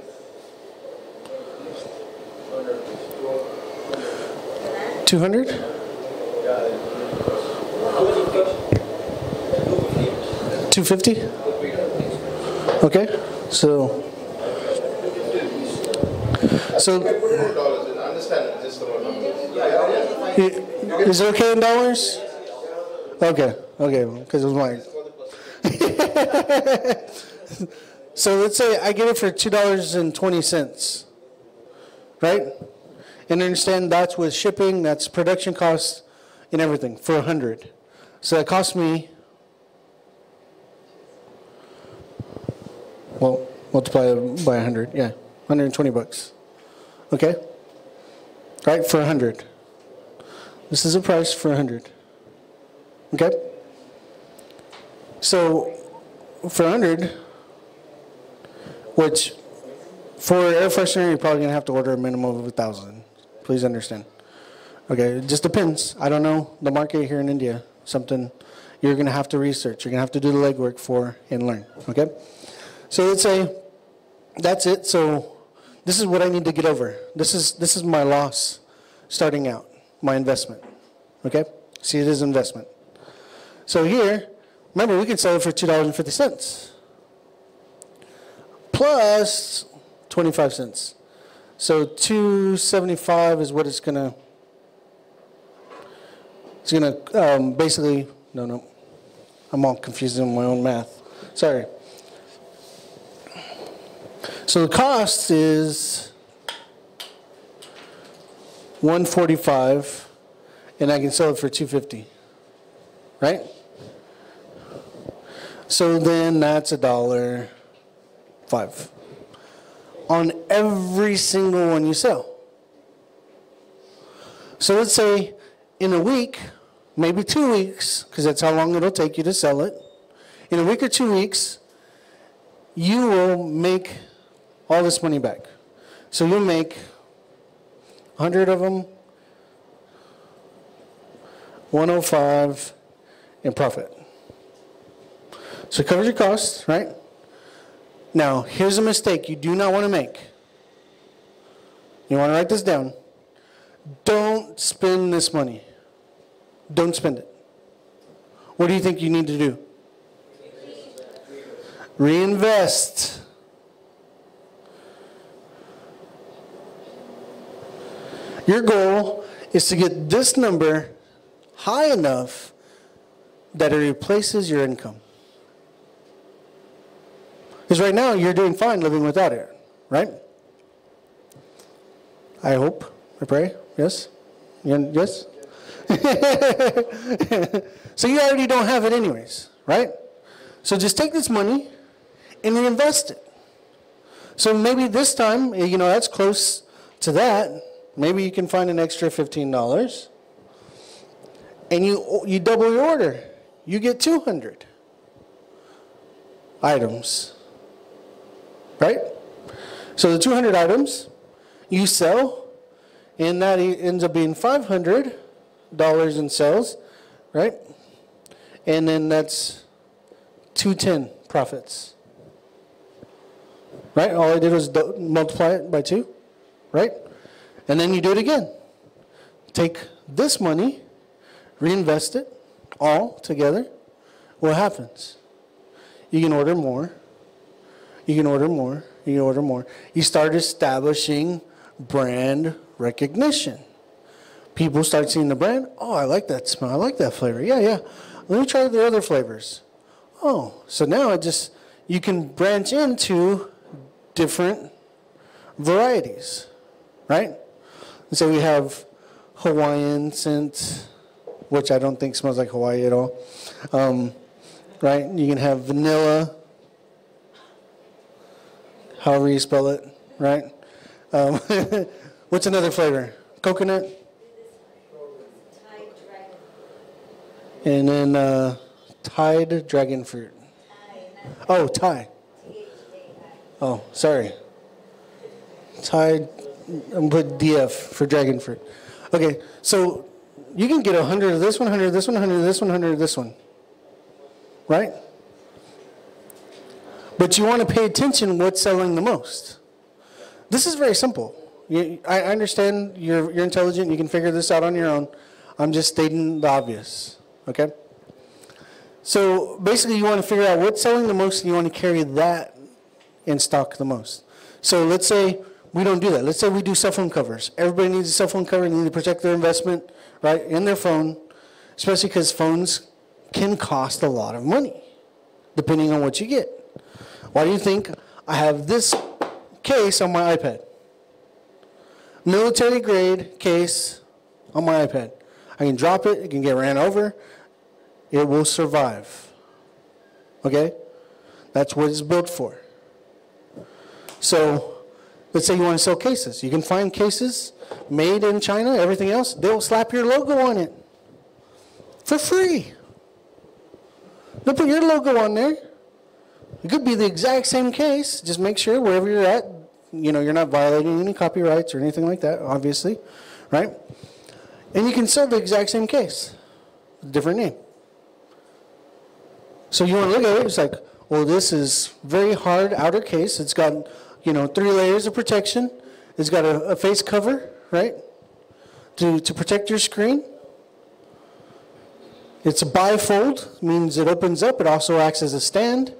$200? $250? Okay. So is it okay in dollars? Okay, because it was mine. So let's say I get it for $2.20, right? And understand that's with shipping, that's production costs and everything for 100. So that cost me, well, multiply it by 100, yeah, 120 bucks. Okay? Right, for 100. This is a price for 100. Okay? So for 100, which for air freshener, you're probably going to have to order a minimum of 1,000. Please understand. Okay, it just depends. I don't know the market here in India. Something you're going to have to research. You're going to have to do the legwork for and learn. Okay? So let's say that's it. So this is what I need to get over. This is my loss starting out, my investment. Okay? See, it is investment. So here, remember, we can sell it for $2.50 plus 25 cents. So $2.75 is what it's gonna basically, no, I'm all confused in my own math. Sorry. So the cost is $1.45, and I can sell it for $2.50, right? So then that's $1.05 on every single one you sell. So let's say in a week, maybe 2 weeks, because that's how long it'll take you to sell it, in a week or 2 weeks, you will make all this money back. So you'll make 100 of them, 105 in profit. So it covers your costs, right? Now, here's a mistake you do not want to make. You want to write this down. Don't spend this money. Don't spend it. What do you think you need to do? Reinvest. Your goal is to get this number high enough that it replaces your income. Because right now, you're doing fine living without it, right? I hope, I pray, yes? Yes? So you already don't have it anyways, right? So just take this money and reinvest it. So maybe this time, that's close to that. Maybe you can find an extra $15. And you double your order. You get 200 items. Right? So the 200 items you sell, and that ends up being $500 in sales, right? And then that's 210 profits. Right? All I did was multiply it by 2, right? And then you do it again. Take this money, reinvest it all together. What happens? You can order more. You can order more. You can order more. You start establishing brand recognition. People start seeing the brand. Oh, I like that smell. I like that flavor. Yeah, yeah. Let me try the other flavors. Oh, so now you can branch into different varieties, right? And so we have Hawaiian scent, which I don't think smells like Hawaii at all. Right? You can have vanilla, however you spell it, right? What's another flavor? Coconut? And then Tide dragon fruit. Oh, Thai. Oh, sorry. Tide, I'm put DF for dragon fruit. Okay, so you can get 100 of this one, 100 of this one, 100 of this one, 100 of this one. Right? But you want to pay attention what's selling the most. This is very simple. I understand you're intelligent. You can figure this out on your own. I'm just stating the obvious. Okay? So basically you want to figure out what's selling the most and you want to carry that in stock the most. So let's say we don't do that. Let's say we do cell phone covers. Everybody needs a cell phone cover. They need to protect their investment, right, in their phone, especially because phones can cost a lot of money, depending on what you get. Why do you think I have this case on my iPad? Military grade case on my iPad. I can drop it. It can get ran over. It will survive. Okay? That's what it's built for. So let's say you want to sell cases. You can find cases made in China, everything else. They'll slap your logo on it for free. They'll put your logo on there. It could be the exact same case. Just make sure wherever you're at, you're not violating any copyrights or anything like that, obviously, right? And you can sell the exact same case, different name. So you want to look at it, it's like, well, this is very hard outer case. It's got, 3 layers of protection. It's got a face cover, right, to protect your screen. It's a bifold, means it opens up. It also acts as a stand.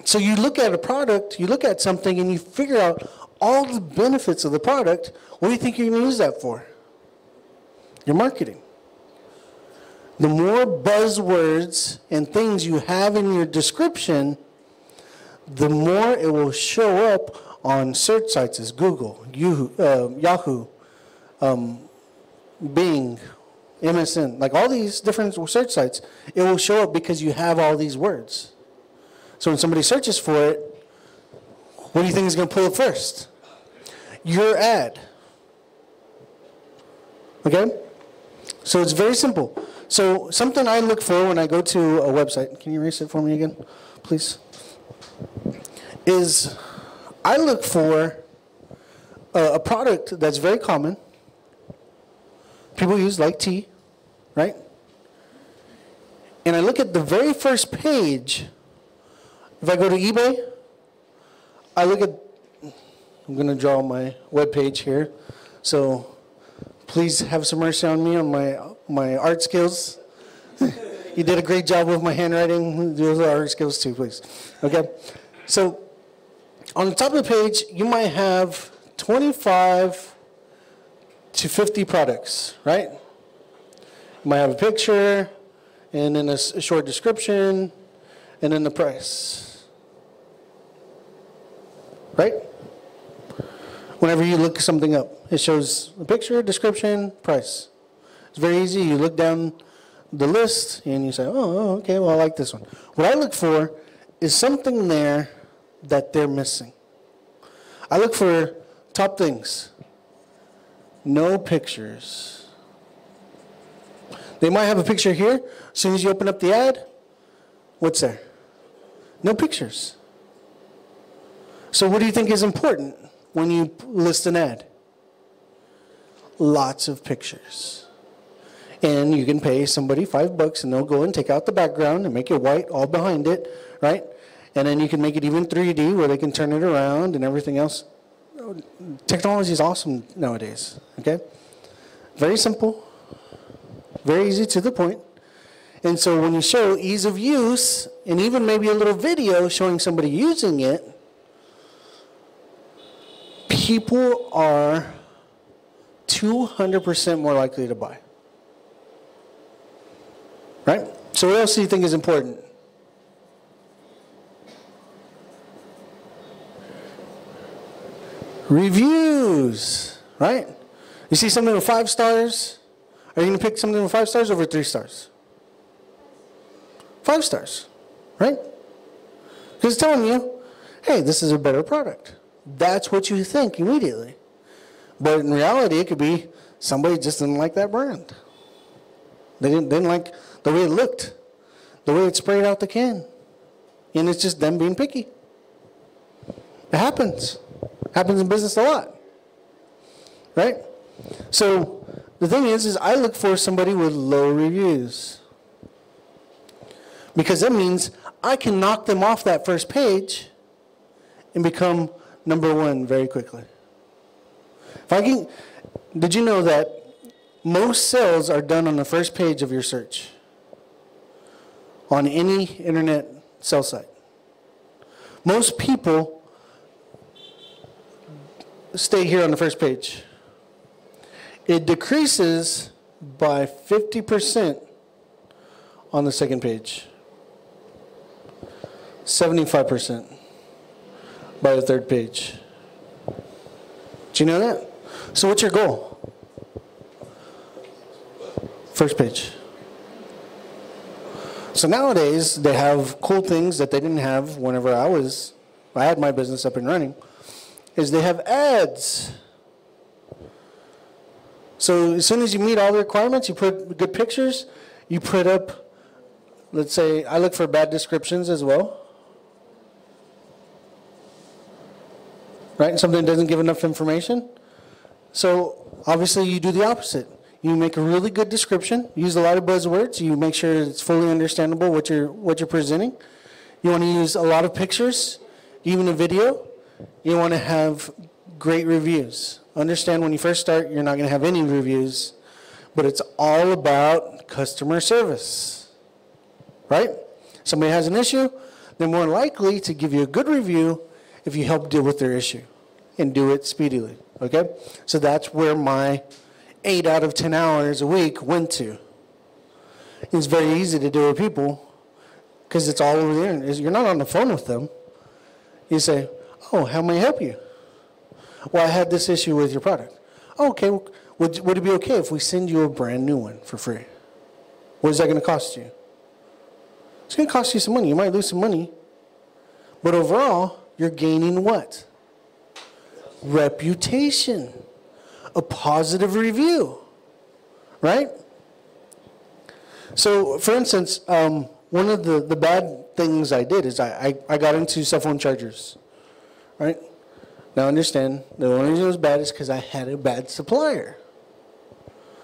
So you look at a product, you look at something, and you figure out all the benefits of the product. What do you think you're going to use that for? Your marketing. The more buzzwords and things you have in your description, the more it will show up on search sites as Google, Yahoo, Bing, MSN, like all these different search sites. It will show up because you have all these words. So when somebody searches for it, what do you think is going to pull up first? Your ad. Okay? So it's very simple. So something I look for when I go to a website, can you erase it for me again, please? Is I look for a product that's very common. People use like tea, right? And I look at the very first page. If I go to eBay, I look at, I'm going to draw my web page here. So please have some mercy on me on my art skills. You did a great job with my handwriting. Do those art skills too, please. Okay? So on the top of the page, you might have 25 to 50 products, right? You might have a picture, and then a short description, and then the price. Right? Whenever you look something up, it shows a picture, description, price. It's very easy. You look down the list, and you say, oh, okay, well, I like this one. What I look for is something there that they're missing. I look for top things. No pictures. They might have a picture here. As soon as you open up the ad, what's there? No pictures. So what do you think is important when you list an ad? Lots of pictures. And you can pay somebody $5 and they'll go and take out the background and make it white all behind it, right? And then you can make it even 3D where they can turn it around and everything else. Technology is awesome nowadays, okay? Very simple, very easy to the point. And so when you show ease of use and even maybe a little video showing somebody using it, people are 200% more likely to buy. Right? So what else do you think is important? Reviews, right? You see something with 5 stars, are you going to pick something with 5 stars over 3 stars? 5 stars, right? Because it's telling you, hey, this is a better product. That's what you think immediately. But in reality, it could be somebody just didn't like that brand. They didn't like the way it looked, the way it sprayed out the can. And it's just them being picky. It happens. Happens in business a lot. Right? So the thing is I look for somebody with low reviews. Because that means I can knock them off that first page and become number 1 very quickly. Did you know that most sales are done on the first page of your search? On any internet sell site. Most people stay here on the first page. It decreases by 50% on the second page. 75% by the third page. Do you know that? So what's your goal? First page. So nowadays, they have cool things that they didn't have whenever I had my business up and running, is they have ads. So as soon as you meet all the requirements, you put good pictures, you put up, let's say, I look for bad descriptions as well. Right? Something that doesn't give enough information. So obviously you do the opposite. You make a really good description, use a lot of buzzwords, you make sure it's fully understandable what you're presenting. You want to use a lot of pictures, even a video. You want to have great reviews. Understand when you first start, you're not going to have any reviews, but it's all about customer service. Right? Somebody has an issue, they're more likely to give you a good review if you help deal with their issue and do it speedily. Okay? So that's where my 8 out of 10 hours a week went to. It's very easy to do with people because it's all over the internet. You're not on the phone with them. You say, oh, how may I help you? Well, I had this issue with your product. Oh, okay, would it be okay if we send you a brand new one for free? What is that going to cost you? It's going to cost you some money. You might lose some money. But overall, you're gaining what? Reputation. A positive review. Right? So, for instance, one of the bad things I did is I got into cell phone chargers, right? Now understand, the only reason it was bad is because I had a bad supplier.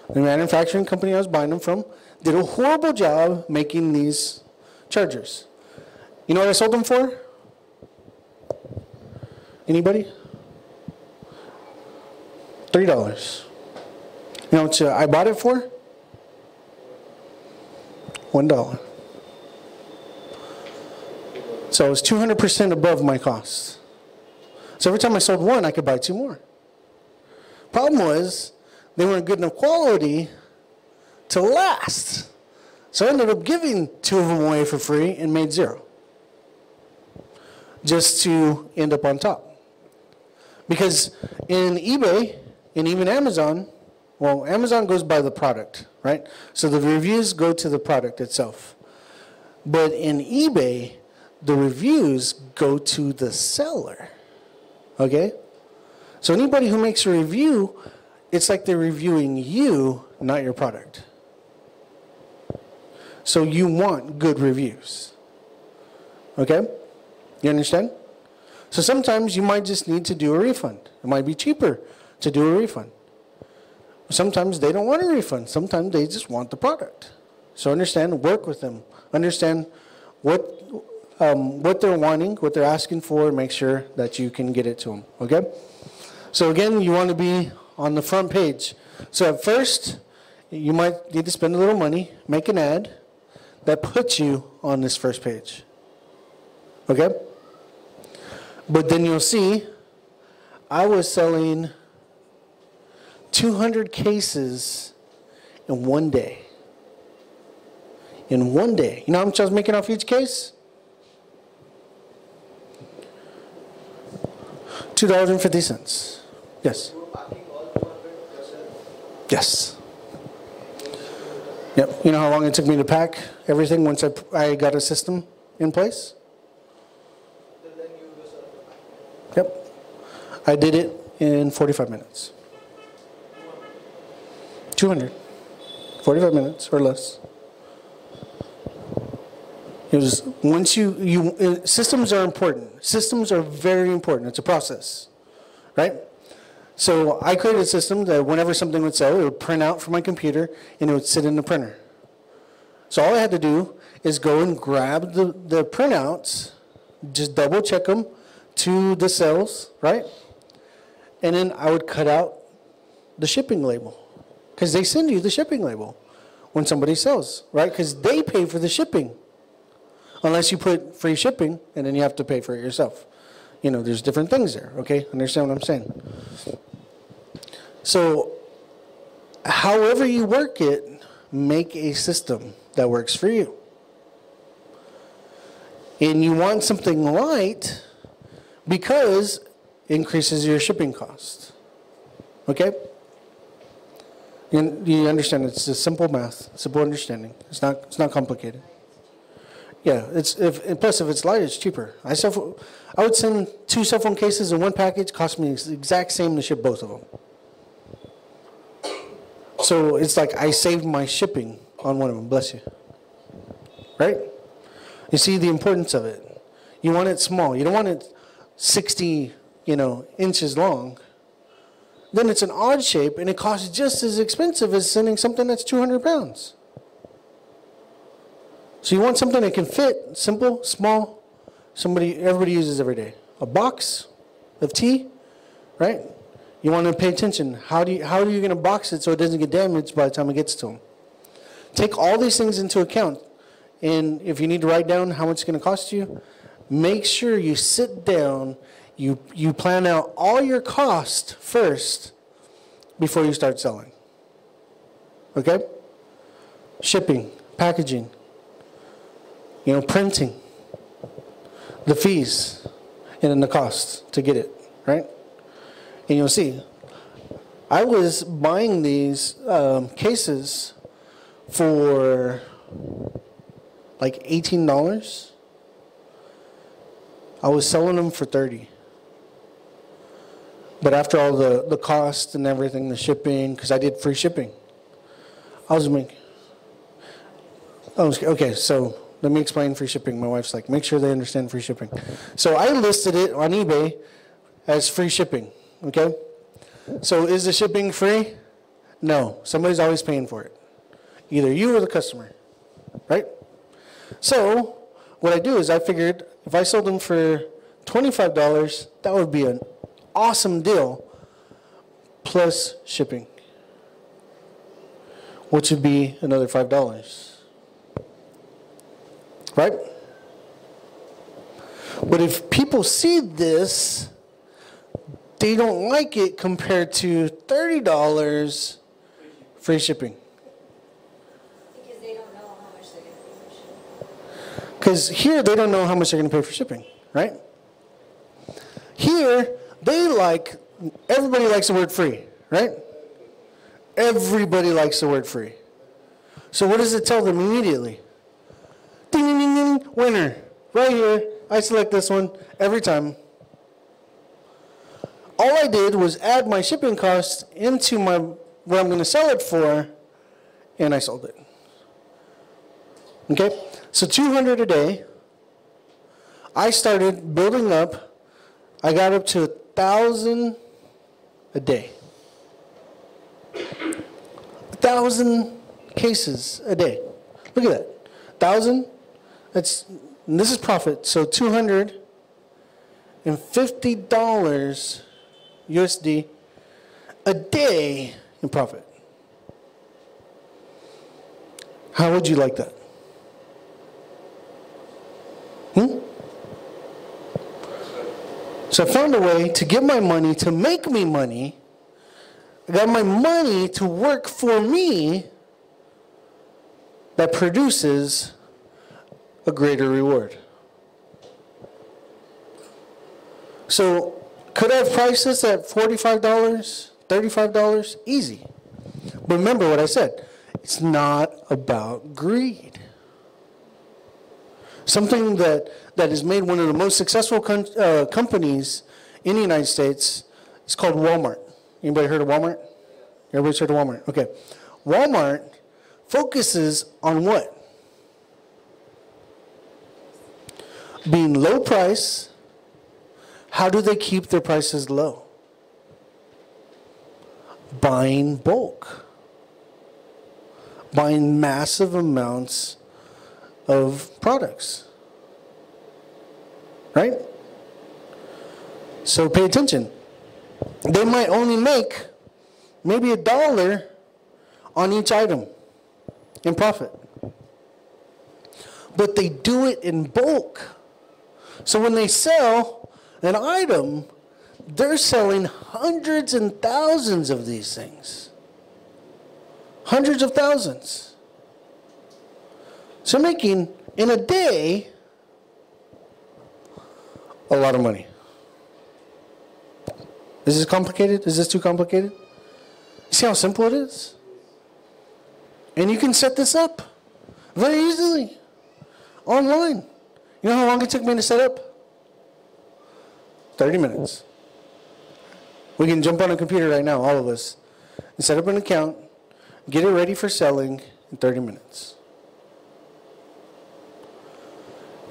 The manufacturing company I was buying them from did a horrible job making these chargers. You know what I sold them for? Anybody? $3. You know what I bought it for? $1. So it was 200% above my cost. So every time I sold one, I could buy two more. Problem was, they weren't good enough quality to last. So I ended up giving two of them away for free and made zero. Just to end up on top. Because in eBay, and even Amazon, well, Amazon goes by the product, right? So the reviews go to the product itself. But in eBay, the reviews go to the seller, okay? So anybody who makes a review, it's like they're reviewing you, not your product. So you want good reviews, okay? You understand? So sometimes you might just need to do a refund. It might be cheaper to do a refund. Sometimes they don't want a refund. Sometimes they just want the product. So understand, work with them. Understand what they're wanting, what they're asking for, and make sure that you can get it to them, okay? So again, you want to be on the front page. So at first, you might need to spend a little money, make an ad that puts you on this first page, okay? But then you'll see, I was selling 200 cases in one day. In one day. You know how much I was making off each case? $2.50. Yes. Yes. Yep. You know how long it took me to pack everything once I got a system in place? Yep. I did it in 45 minutes. 200. 45 minutes or less. It was once systems are important. Systems are very important. It's a process, right? So I created a system that whenever something would sell, it would print out from my computer and it would sit in the printer. So all I had to do is go and grab the printouts, just double check them to the cells, right? And then I would cut out the shipping label because they send you the shipping label when somebody sells, right? Because they pay for the shipping. Unless you put free shipping, and then you have to pay for it yourself. You know, there's different things there, okay? Understand what I'm saying? So, however you work it, make a system that works for you. And you want something light because it increases your shipping cost. Okay? You understand, it's just simple math, simple understanding. It's not complicated. Yeah, plus if it's light, it's cheaper. I would send 2 cell phone cases in one package, cost me the exact same to ship both of them. So it's like I saved my shipping on one of them, bless you. Right? You see the importance of it. You want it small. You don't want it 60, inches long. Then it's an odd shape and it costs just as expensive as sending something that's 200 pounds. So you want something that can fit, simple, small, everybody uses every day. A box of tea, right? You want to pay attention. How are you going to box it so it doesn't get damaged by the time it gets to them? Take all these things into account. And if you need to write down how much it's going to cost you, make sure you sit down, you plan out all your costs first before you start selling. Okay? Shipping, packaging, printing, the fees, and then the cost to get it, right? And you'll see, I was buying these cases for like $18. I was selling them for $30. But after all the cost and everything, the shipping, because I did free shipping, I was making Oh, okay, so let me explain free shipping. My wife's like, make sure they understand free shipping. So I listed it on eBay as free shipping, okay? So is the shipping free? No, somebody's always paying for it. Either you or the customer, right? So what I do is I figured if I sold them for $25, that would be an awesome deal plus shipping, which would be another $5. Right? But if people see this, they don't like it compared to $30 free shipping. Because they don't know how much they're going to pay for shipping. Because here they don't know how much they're going to pay for shipping, right? Here, everybody likes the word free, right? Everybody likes the word free. So what does it tell them immediately? Ding, ding, ding, ding, winner. Right here, I select this one every time. All I did was add my shipping cost into what I'm going to sell it for, and I sold it. Okay? So $200 a day. I started building up. I got up to 1,000 a day. 1,000 cases a day. Look at that. 1,000. And this is profit. So $250 USD a day in profit. How would you like that? So I found a way to get my money to make me money. I got my money to work for me that produces a greater reward. So could I have priced this at $45, $35? Easy. But remember what I said. It's not about greed. Something that has made one of the most successful companies in the United States is called Walmart. Anybody heard of Walmart? Everybody's heard of Walmart? Okay. Walmart focuses on what? Being low price. How do they keep their prices low? Buying bulk. Buying massive amounts of products. Right? So pay attention. They might only make maybe $1 on each item in profit. But they do it in bulk. So when they sell an item, they're selling hundreds and thousands of these things. Hundreds of thousands. So making, in a day, a lot of money. Is this complicated? Is this too complicated? See how simple it is? And you can set this up very easily online. You know how long it took me to set up? 30 minutes. We can jump on a computer right now, all of us, and set up an account, get it ready for selling in 30 minutes.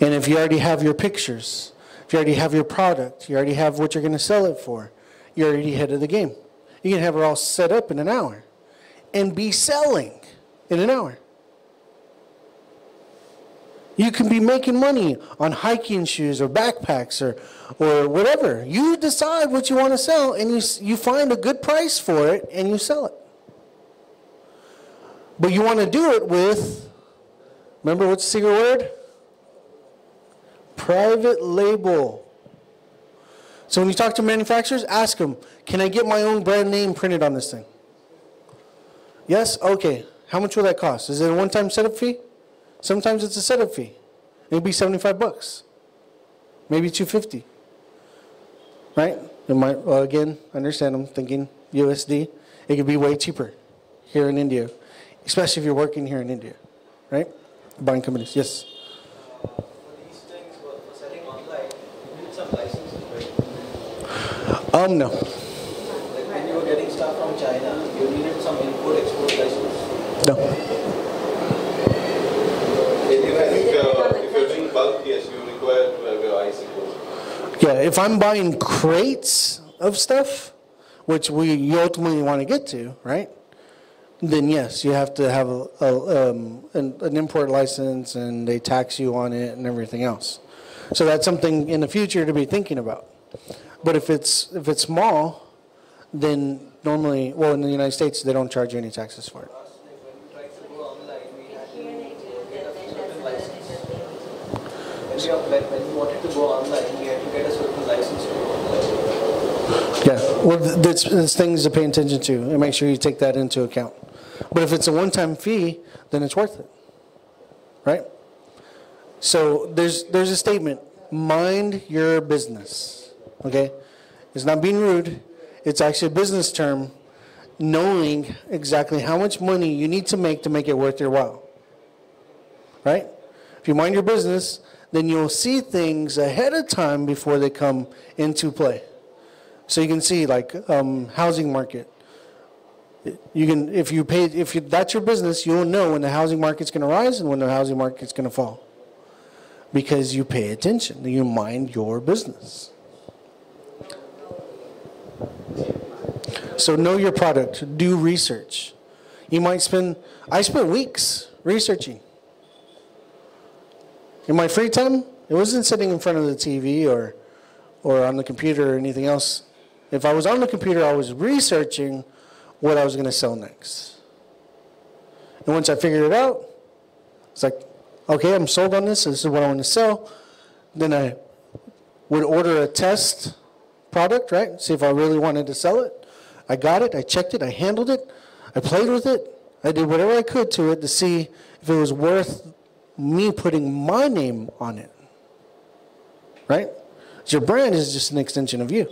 And if you already have your pictures, if you already have your product, you already have what you're going to sell it for, you're already ahead of the game. You can have it all set up in an hour and be selling in an hour. You can be making money on hiking shoes or backpacks or whatever. You decide what you want to sell and you find a good price for it and you sell it. But you want to do it with, remember what's the secret word? Private label. So when you talk to manufacturers, ask them, can I get my own brand name printed on this thing? Yes? Okay. How much will that cost? Is it a one-time setup fee? Sometimes it's a setup fee. It'll be $75. Maybe $250. Right? It might, well, again, understand I'm thinking USD. It could be way cheaper here in India, especially if you're working here in India. Right? Buying companies. Yes? For these things, for selling online, you need some licenses, right? No. Like when you were getting stuff from China, you needed some import-export license. No. yes, you require to have your IC code. Yeah, if I'm buying crates of stuff, which you ultimately want to get to, right? Then yes, you have to have an import license, and they tax you on it and everything else. So that's something in the future to be thinking about. But if it's small, then normally, well, in the United States, they don't charge you any taxes for it. Us, like when we tried to go online, we had Here they do, to get and a then certain that's license. another thing. When we wanted to go online, we had to get a certain license to go online. Yeah, well, there's things to pay attention to, and make sure you take that into account. But if it's a one-time fee, then it's worth it, right? So there's a statement, mind your business, okay? It's not being rude. It's actually a business term, knowing exactly how much money you need to make it worth your while, right? If you mind your business, then you'll see things ahead of time before they come into play. So you can see, like, housing market. You can, if that's your business, you'll know when the housing market's going to rise and when the housing market's going to fall, because you pay attention. You mind your business. So know your product. Do research. You might I spent weeks researching. In my free time, it wasn't sitting in front of the TV or on the computer or anything else. If I was on the computer, I was researching what I was going to sell next. And once I figured it out, it's like, okay, I'm sold on this. This is what I want to sell. Then I would order a test product, right? See if I really wanted to sell it. I got it. I checked it. I handled it. I played with it. I did whatever I could to it to see if it was worth me putting my name on it, right? So your brand is just an extension of you.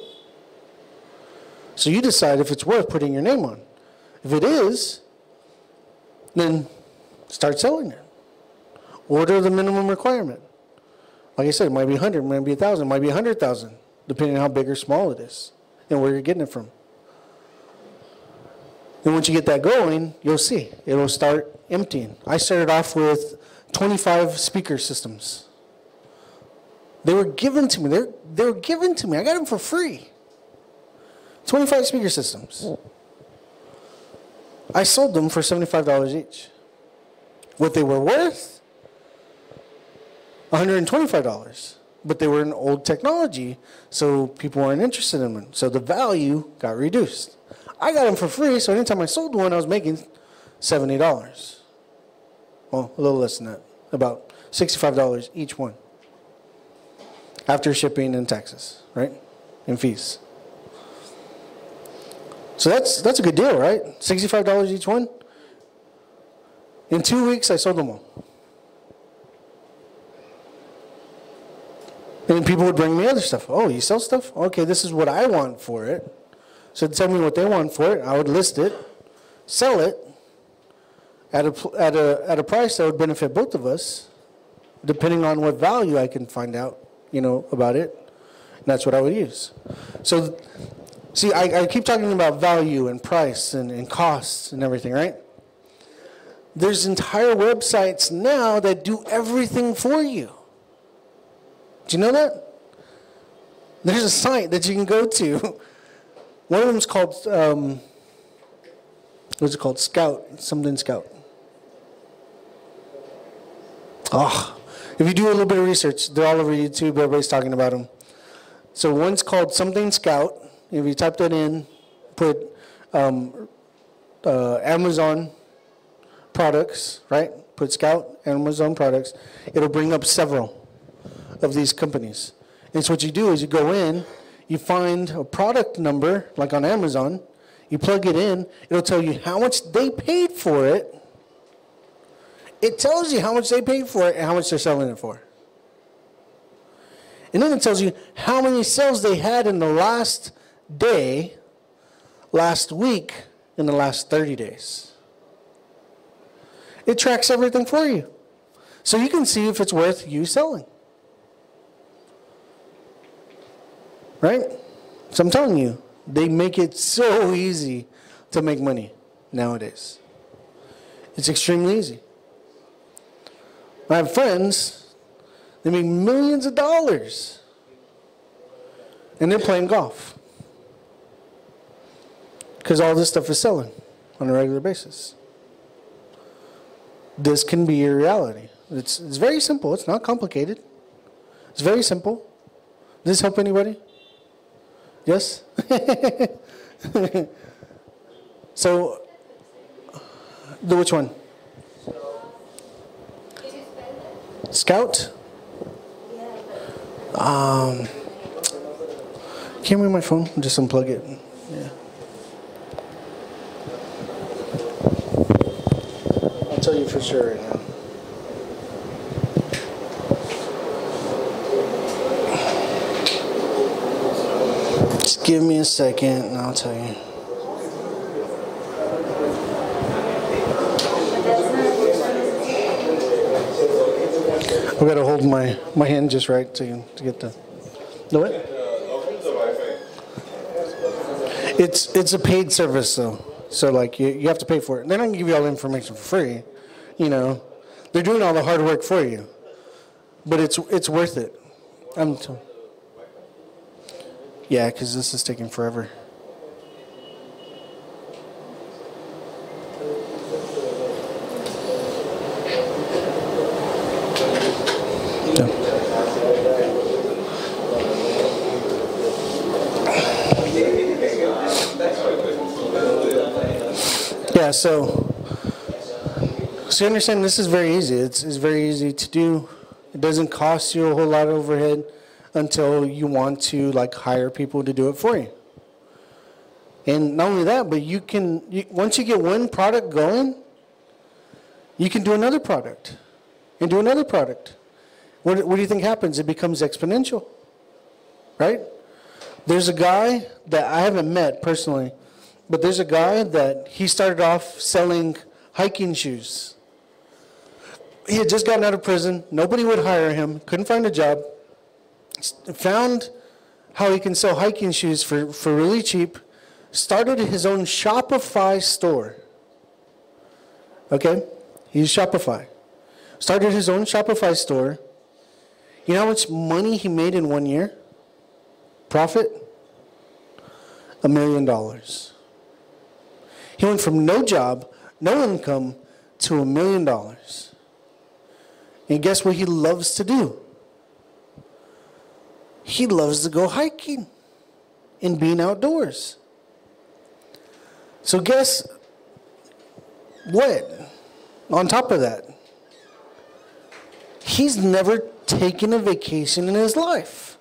So you decide if it's worth putting your name on. If it is, then start selling it. Order the minimum requirement. Like I said, it might be 100, it might be 1,000, it might be 100,000, depending on how big or small it is and where you're getting it from. And once you get that going, you'll see. It'll start emptying. I started off with 25 speaker systems. They were given to me. They were given to me. I got them for free. 25 speaker systems. I sold them for $75 each. What they were worth? $125. But they were an old technology, so people weren't interested in them. So the value got reduced. I got them for free, so anytime I sold one, I was making $70. Well, a little less than that. About $65 each one. After shipping and taxes, right? And fees. So that's a good deal, right? $65 each one. In 2 weeks, I sold them all. And people would bring me other stuff. Oh, you sell stuff? Okay, this is what I want for it. So they'd tell me what they want for it. I would list it, sell it at a price that would benefit both of us, depending on what value I can find out, about it. And that's what I would use. So, see, I keep talking about value and price and costs and everything, right? There's entire websites now that do everything for you. Do you know that? There's a site that you can go to. One of them is called, what's it called? Scout, something Scout. Oh, if you do a little bit of research, they're all over YouTube, everybody's talking about them. So one's called something Scout. If you type that in, put Amazon products, right? Put Scout, Amazon products. It'll bring up several of these companies. And so what you do is you go in, you find a product number, like on Amazon, you plug it in, it'll tell you how much they paid for it. It tells you how much they paid for it and how much they're selling it for. And then it tells you how many sales they had in the last day, last week, in the last 30 days. It tracks everything for you. So you can see if it's worth you selling. Right? So I'm telling you, they make it so easy to make money nowadays. It's extremely easy. I have friends, They make millions of dollars. And they're playing golf. Because all this stuff is selling on a regular basis. This can be your reality. It's very simple. It's not complicated. It's very simple. Does this help anybody? Yes? So, which one? Scout? Can't move my phone. Just unplug it. Yeah. I'll tell you for sure right now. Just give me a second and I'll tell you. I gotta hold my hand just right to get the what? It's a paid service though, so like you have to pay for it. They're not gonna give you all the information for free, you know. They're doing all the hard work for you, but it's worth it. Yeah, because this is taking forever. Yeah, so you understand this is very easy. It's very easy to do. It doesn't cost you a whole lot of overhead until you want to like hire people to do it for you. And not only that, but once you get one product going, you can do another product and do another product. What do you think happens? It becomes exponential, right? There's a guy that I haven't met personally, but there's a guy that he started off selling hiking shoes. He had just gotten out of prison. Nobody would hire him. Couldn't find a job. Found how he can sell hiking shoes for really cheap. Started his own Shopify store. Okay? He's Shopify. Started his own Shopify store. You know how much money he made in 1 year? Profit? $1 million. He went from no job, no income, to $1 million. And guess what he loves to do? He loves to go hiking and being outdoors. So guess what? On top of that, he's never taken a vacation in his life.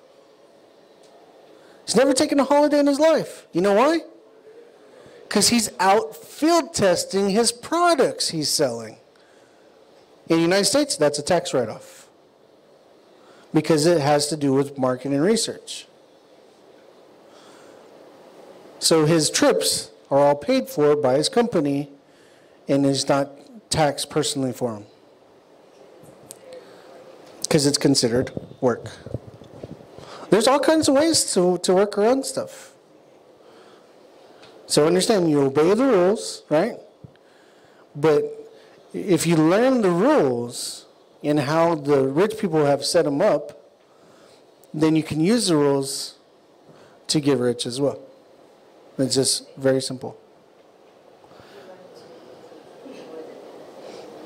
He's never taken a holiday in his life. You know why? Because he's out field testing his products he's selling. In the United States, that's a tax write-off. Because it has to do with marketing and research. So his trips are all paid for by his company and is not taxed personally for him. Because it's considered work. There's all kinds of ways to work around stuff. So understand, you obey the rules, right? But if you learn the rules and how the rich people have set them up, then you can use the rules to get rich as well. It's just very simple.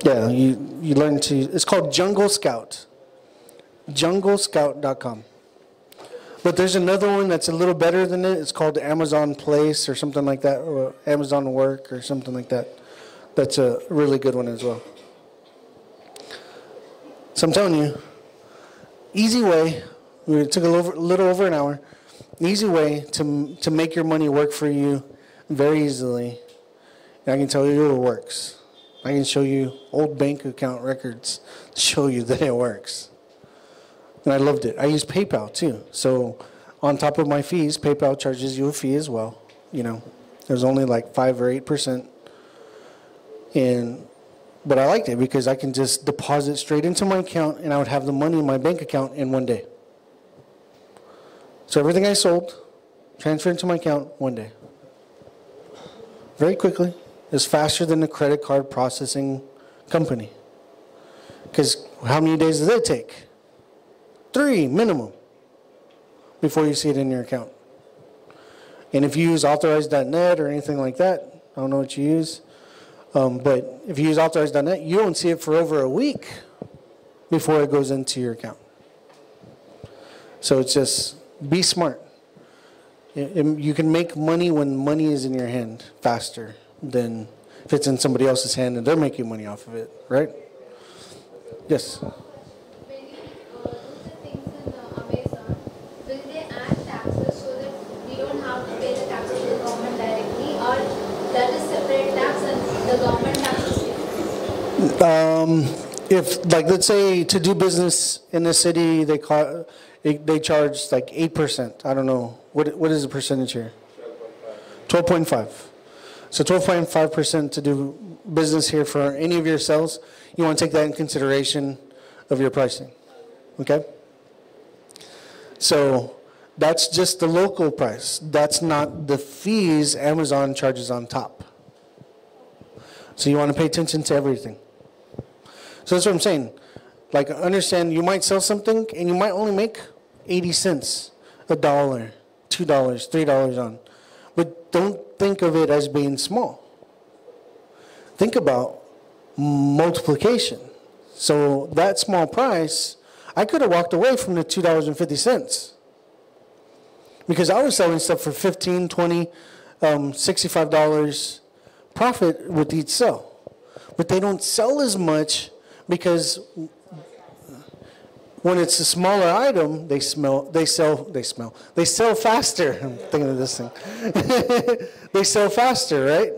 Yeah, you learn to, it's called Jungle Scout. JungleScout.com. But there's another one that's a little better than it. It's called Amazon Place or something like that, or Amazon Work or something like that. That's a really good one as well. So I'm telling you, easy way, it took a little over an hour, easy way to make your money work for you very easily. And I can tell you it works. I can show you old bank account records to show you that it works. And I loved it. I use PayPal too. So on top of my fees, PayPal charges you a fee as well. You know, there's only like 5 or 8%. But I liked it because I can just deposit straight into my account and I would have the money in my bank account in 1 day. So everything I sold, transferred into my account 1 day. Very quickly. It's faster than the credit card processing company. Because how many days does it take? 3 minimum before you see it in your account. And if you use authorize.net or anything like that, I don't know what you use, but if you use authorize.net, you don't see it for over a week before it goes into your account. So it's just be smart. You can make money when money is in your hand faster than if it's in somebody else's hand and they're making money off of it, right? Yes. When you do the things in Amazon, will they add taxes so that we don't have to pay the taxes to the government directly, or that is separate tax and the government taxes? If, like, let's say to do business in the city, they charge like 8%. I don't know. What is the percentage here? 12.5. So 12.5% to do business here for any of your sales. You want to take that in consideration of your pricing. Okay? So that's just the local price. That's not the fees Amazon charges on top. So you want to pay attention to everything. So that's what I'm saying. Like, understand, you might sell something and you might only make 80 cents, $1, $2, $3 on. But don't think of it as being small. Think about multiplication. So that small price, I could have walked away from the $2.50 because I was selling stuff for $15, $20, $65 profit with each sell. But they don't sell as much because when it's a smaller item, they sell faster. I'm thinking of this thing. They sell faster, right?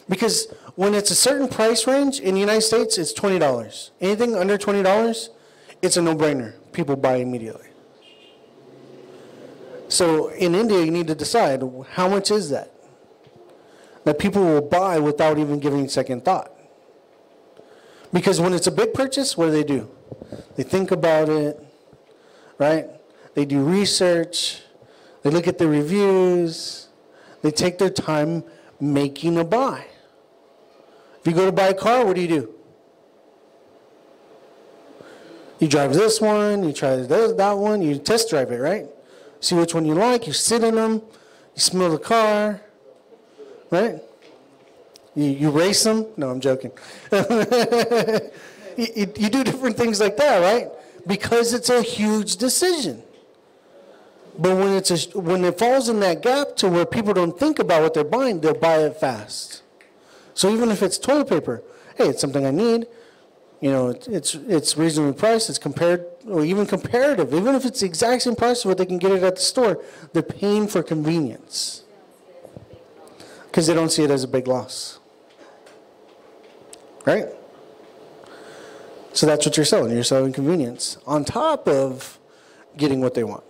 Because when it's a certain price range in the United States, it's $20. Anything under $20, it's a no-brainer. People buy immediately. So in India, you need to decide how much is that people will buy without even giving second thought. Because when it's a big purchase, what do? They think about it, right? They do research. They look at the reviews. They take their time making a buy. If you go to buy a car, what do? You drive this one, you try that one, you test drive it, right? See which one you like, you sit in them, you smell the car, right? You race them? No, I'm joking. You do different things like that, right? Because it's a huge decision. But when it falls in that gap to where people don't think about what they're buying, they'll buy it fast. So even if it's toilet paper, hey, it's something I need. You know, it's reasonably priced. It's compared, or even comparative. Even if it's the exact same price of what they can get it at the store, they're paying for convenience because they don't see it as a big loss. Right? So that's what you're selling. You're selling convenience on top of getting what they want.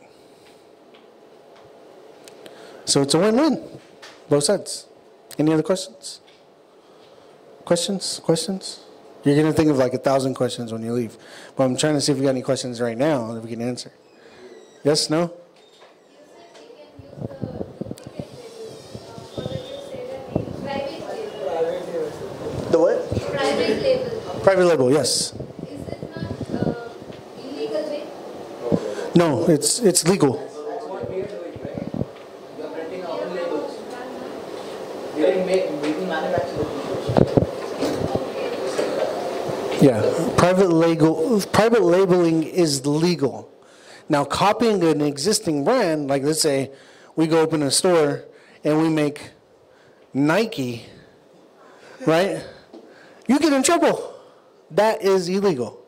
So it's a win-win, both sides. Any other questions? Questions? You're going to think of like 1,000 questions when you leave. But I'm trying to see if you got any questions right now that we can answer. Yes, no? The what? Private label. Private label, yes. Is it not illegal way? No, it's legal. That's what we are doing, right? We are printing our own labels. We are making manufacturing. Yeah, private labeling is legal. Now, copying an existing brand, like let's say we go open a store and we make Nike, right? You get in trouble. That is illegal.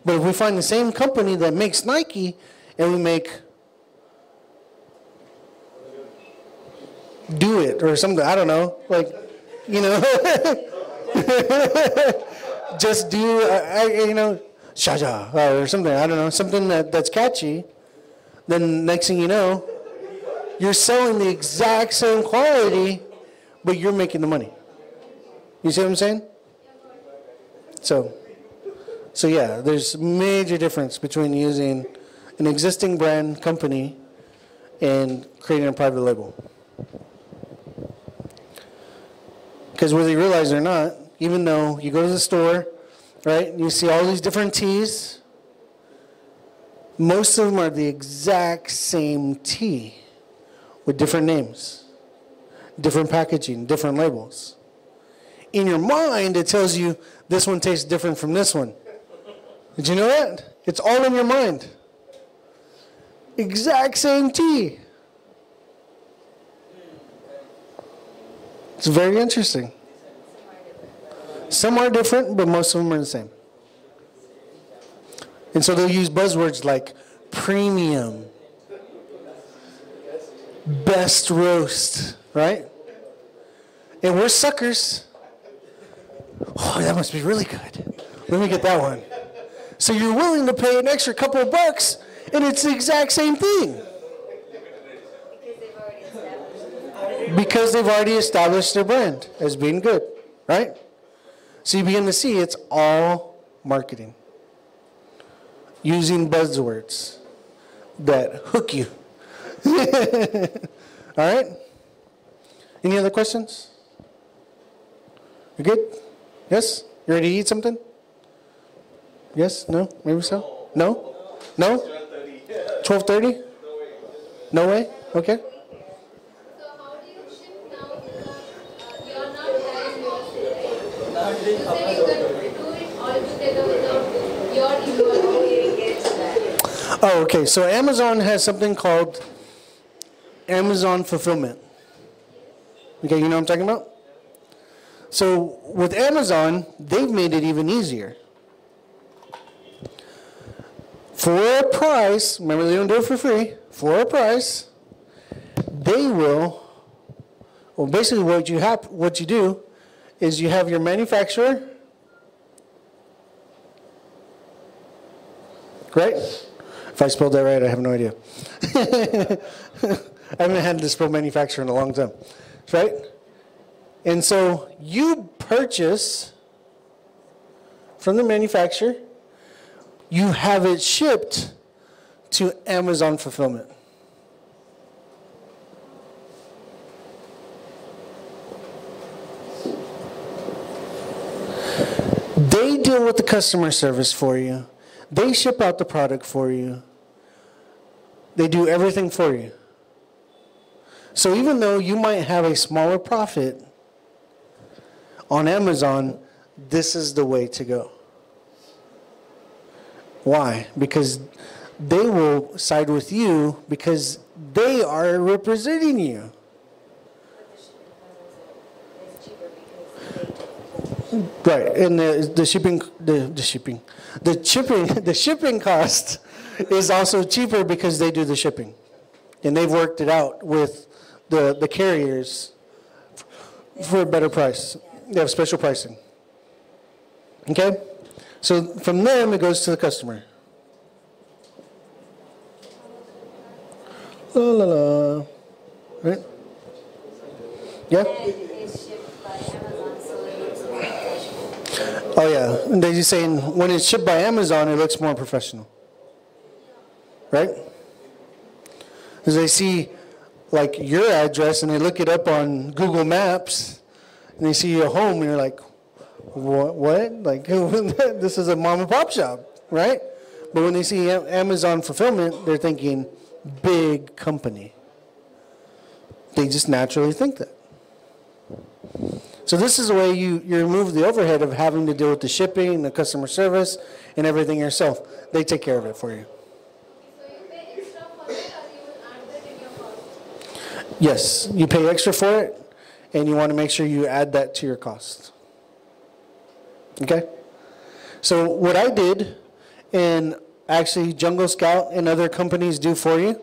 But if we find the same company that makes Nike and we make Do It or something, I don't know, like, you know, just do, you know, Shaja or something, I don't know, something that's catchy, then next thing you know, you're selling the exact same quality, but you're making the money. You see what I'm saying? So yeah, there's major difference between using an existing brand company and creating a private label. Because whether you realize it or not, even though you go to the store, right, you see all these different teas, Most of them are the exact same tea with different names, different packaging, different labels. In your mind, it tells you this one tastes different from this one. Did you know that? It's all in your mind. Exact same tea. It's very interesting. Some are different, but most of them are the same. And so they'll use buzzwords like premium, best roast, right? And we're suckers. Oh, that must be really good. Let me get that one. So you're willing to pay an extra couple of bucks, and it's the exact same thing. Because they've already established their brand as being good, right? So you begin to see it's all marketing. Using buzzwords that hook you. All right? Any other questions? You good? Yes? You ready to eat something? Yes? No? Maybe so? No? No? 12:30? No way? Okay. So how do you ship now because you're not there in USA, right? You said you can do it all together without your involvement. Oh, okay. So Amazon has something called Amazon Fulfillment. Okay, you know what I'm talking about? So with Amazon, they've made it even easier. For a price, remember they don't do it for free, for a price, they will, well basically what you do is you have your manufacturer, right? If I spelled that right, I have no idea. I haven't had to spell manufacturer in a long time, right? And so you purchase from the manufacturer, you have it shipped to Amazon Fulfillment. They deal with the customer service for you. They ship out the product for you. They do everything for you. So even though you might have a smaller profit on Amazon, this is the way to go. Why? Because they will side with you because they are representing you. Right, and the shipping cost is also cheaper because they do the shipping, and they've worked it out with the carriers for a better price. They have special pricing. Okay, so from them it goes to the customer. La la la, right? Yeah. Oh yeah, and they're just saying when it's shipped by Amazon, it looks more professional, right? Because they see like your address and they look it up on Google Maps, and they see your home, and you're like, what? Like this is a mom and pop shop, right? But when they see Amazon Fulfillment, they're thinking big company. They just naturally think that. So this is the way you remove the overhead of having to deal with the shipping, the customer service, and everything yourself. They take care of it for you. So you pay extra for it or you will add that in your cost? Yes, you pay extra for it, and you want to make sure you add that to your cost. Okay? So what I did, and actually Jungle Scout and other companies do for you,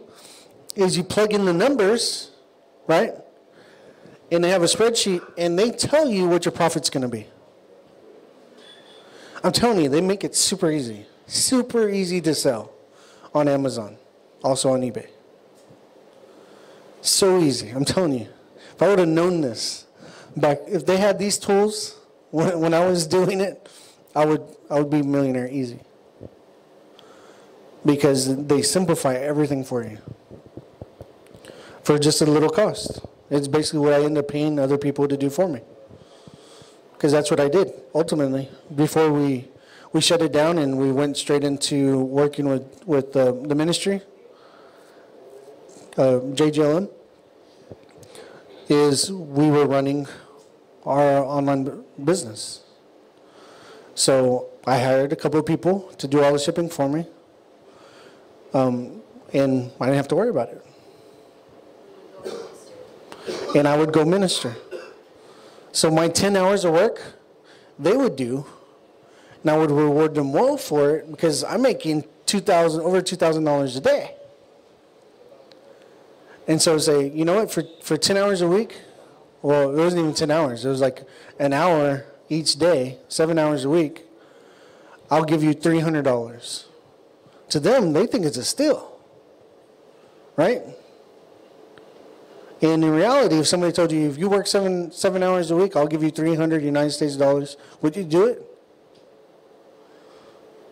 is you plug in the numbers, right? And they have a spreadsheet, and they tell you what your profit's going to be. I'm telling you, they make it super easy to sell on Amazon, also on eBay. So easy, I'm telling you. If I would have known this back, if they had these tools when I was doing it, I would be a millionaire easy. Because they simplify everything for you for just a little cost. It's basically what I end up paying other people to do for me. Because that's what I did, ultimately. Before we we shut it down and we went straight into working with the ministry, JGLM, is we were running our online business. So I hired a couple of people to do all the shipping for me, and I didn't have to worry about it. And I would go minister. So my 10 hours of work, they would do, and I would reward them well for it because I'm making over $2,000 a day. And so say, you know what, for 10 hours a week, well, it wasn't even 10 hours. It was like an hour each day, 7 hours a week. I'll give you $300. To them, they think it's a steal, right? And in reality, if somebody told you, if you work seven hours a week, I'll give you 300 United States dollars, would you do it?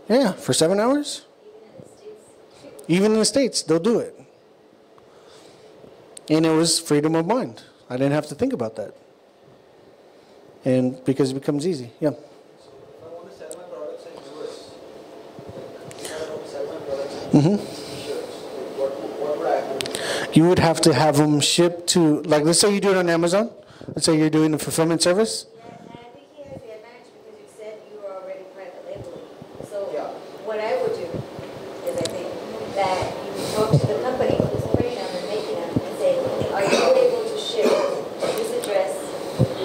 Yeah, for 7 hours? Even in the States, they'll do it. And it was freedom of mind. I didn't have to think about that. And because it becomes easy, yeah. If I want to sell my products in US, if I want to sell my products in t-shirts, what would I have to do? You would have to have them shipped to, like, let's say you do it on Amazon. Let's say you're doing a fulfillment service. Yeah, and I think he has the advantage because you said you were already private labeling. So Yeah. what I would do is I think that you talk to the company who's printing them and making them and say, are you able to ship to this address?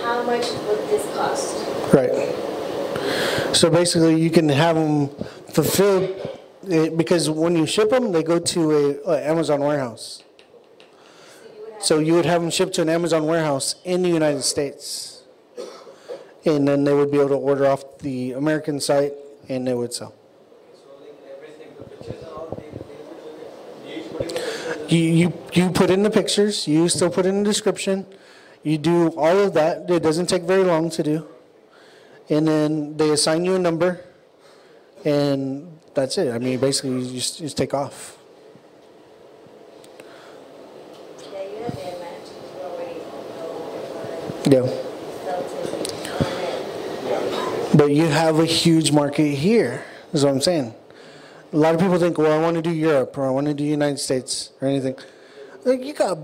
How much would this cost? Right. So basically, you can have them fulfilled because when you ship them, they go to a Amazon warehouse. So you would have them shipped to an Amazon warehouse in the United States, and then they would be able to order off the American site, and they would sell. So like everything, the pictures and all, they would do it. You each putting the pictures. You put in the pictures. You still put in the description. You do all of that. It doesn't take very long to do, and then they assign you a number, and that's it. I mean, basically, you just take off. Yeah, you have the advantage because you already know Yeah. sell to. But you have a huge market here, is what I'm saying. A lot of people think, well, I want to do Europe or I want to do United States or anything. Like, you got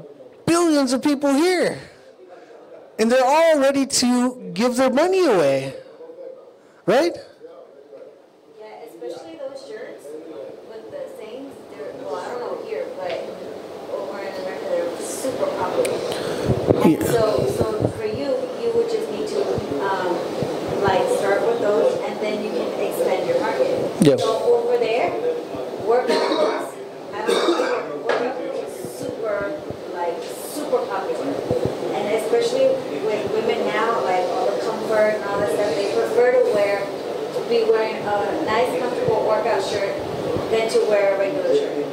billions of people here. And they're all ready to give their money away. Right? Yeah, especially those shirts with the sayings. They're, well, I don't know here, but over in America, they're super popular. And Yeah. so for you, you would just need to like start with those, and then you can expand your market. Yeah. So over there, workout clothes, I don't know, workout clothes is super popular, and especially with women now, like all the comfort and all that stuff, they prefer to be wearing a nice, comfortable workout shirt than to wear a regular shirt.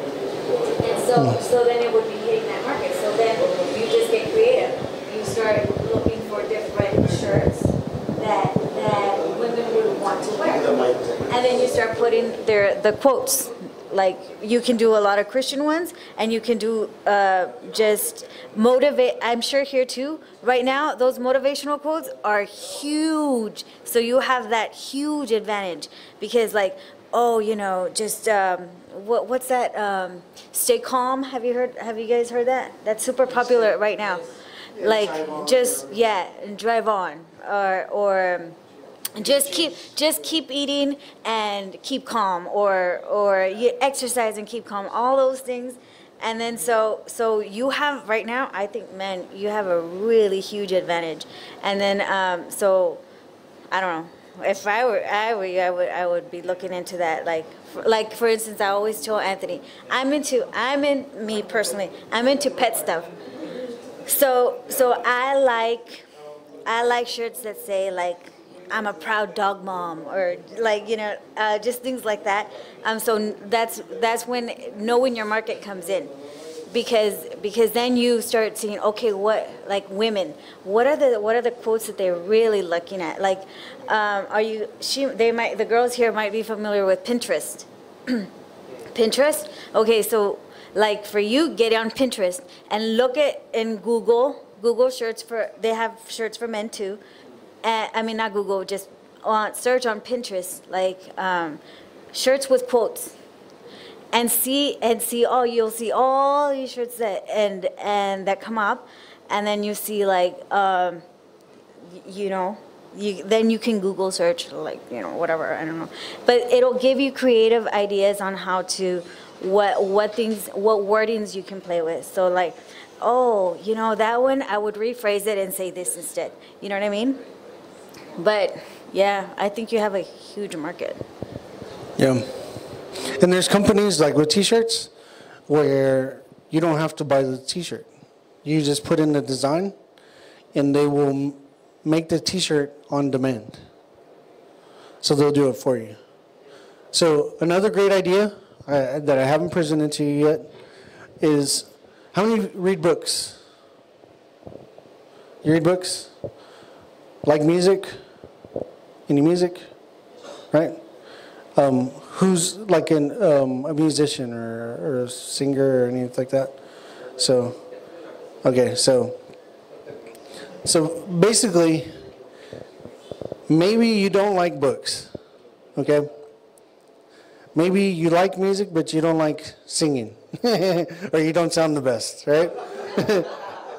And so then it would be hitting that market. So then you just get creative. You start looking for different shirts that women would want to wear. And then you start putting the quotes. Like, you can do a lot of Christian ones, and you can do just motivate. I'm sure here too, right now, those motivational quotes are huge. So you have that huge advantage because, like, oh, you know, just what's that? Stay calm. Have you guys heard that? That's super popular right now. Like, just and drive on, or just keep eating and keep calm, or you exercise and keep calm. All those things. And then so you have right now, I think, man, you have a really huge advantage. And then so I don't know. If I would be looking into that. Like for instance, I always tell Anthony, me personally, I'm into pet stuff. So I like shirts that say, like, I'm a proud dog mom, or, like, you know, just things like that. So that's when knowing your market comes in, because then you start seeing, okay, what, like, women, what are the quotes that they're really looking at? Like, the girls here might be familiar with Pinterest. Pinterest? Okay, so, like, for you, get on Pinterest and look in Google shirts they have shirts for men too. I mean, not Google, just search on Pinterest, like shirts with quotes, and see, oh, you'll see all these shirts that that come up, and then you see like, you know, then you can Google search, like, you know, whatever, I don't know, but it'll give you creative ideas on how to, what wordings you can play with. So like, oh, you know, that one I would rephrase it and say this instead. You know what I mean? But yeah, I think you have a huge market. Yeah. And there's companies like with t-shirts where you don't have to buy the t-shirt. You just put in the design and they will make the t-shirt on demand. So they'll do it for you. So another great idea that I haven't presented to you yet is, how many read books? You read books? Like music? Any music? Right? Who's like a musician or a singer or anything like that? So, okay, so basically, maybe you don't like books, okay? Maybe you like music, but you don't like singing, or you don't sound the best, right?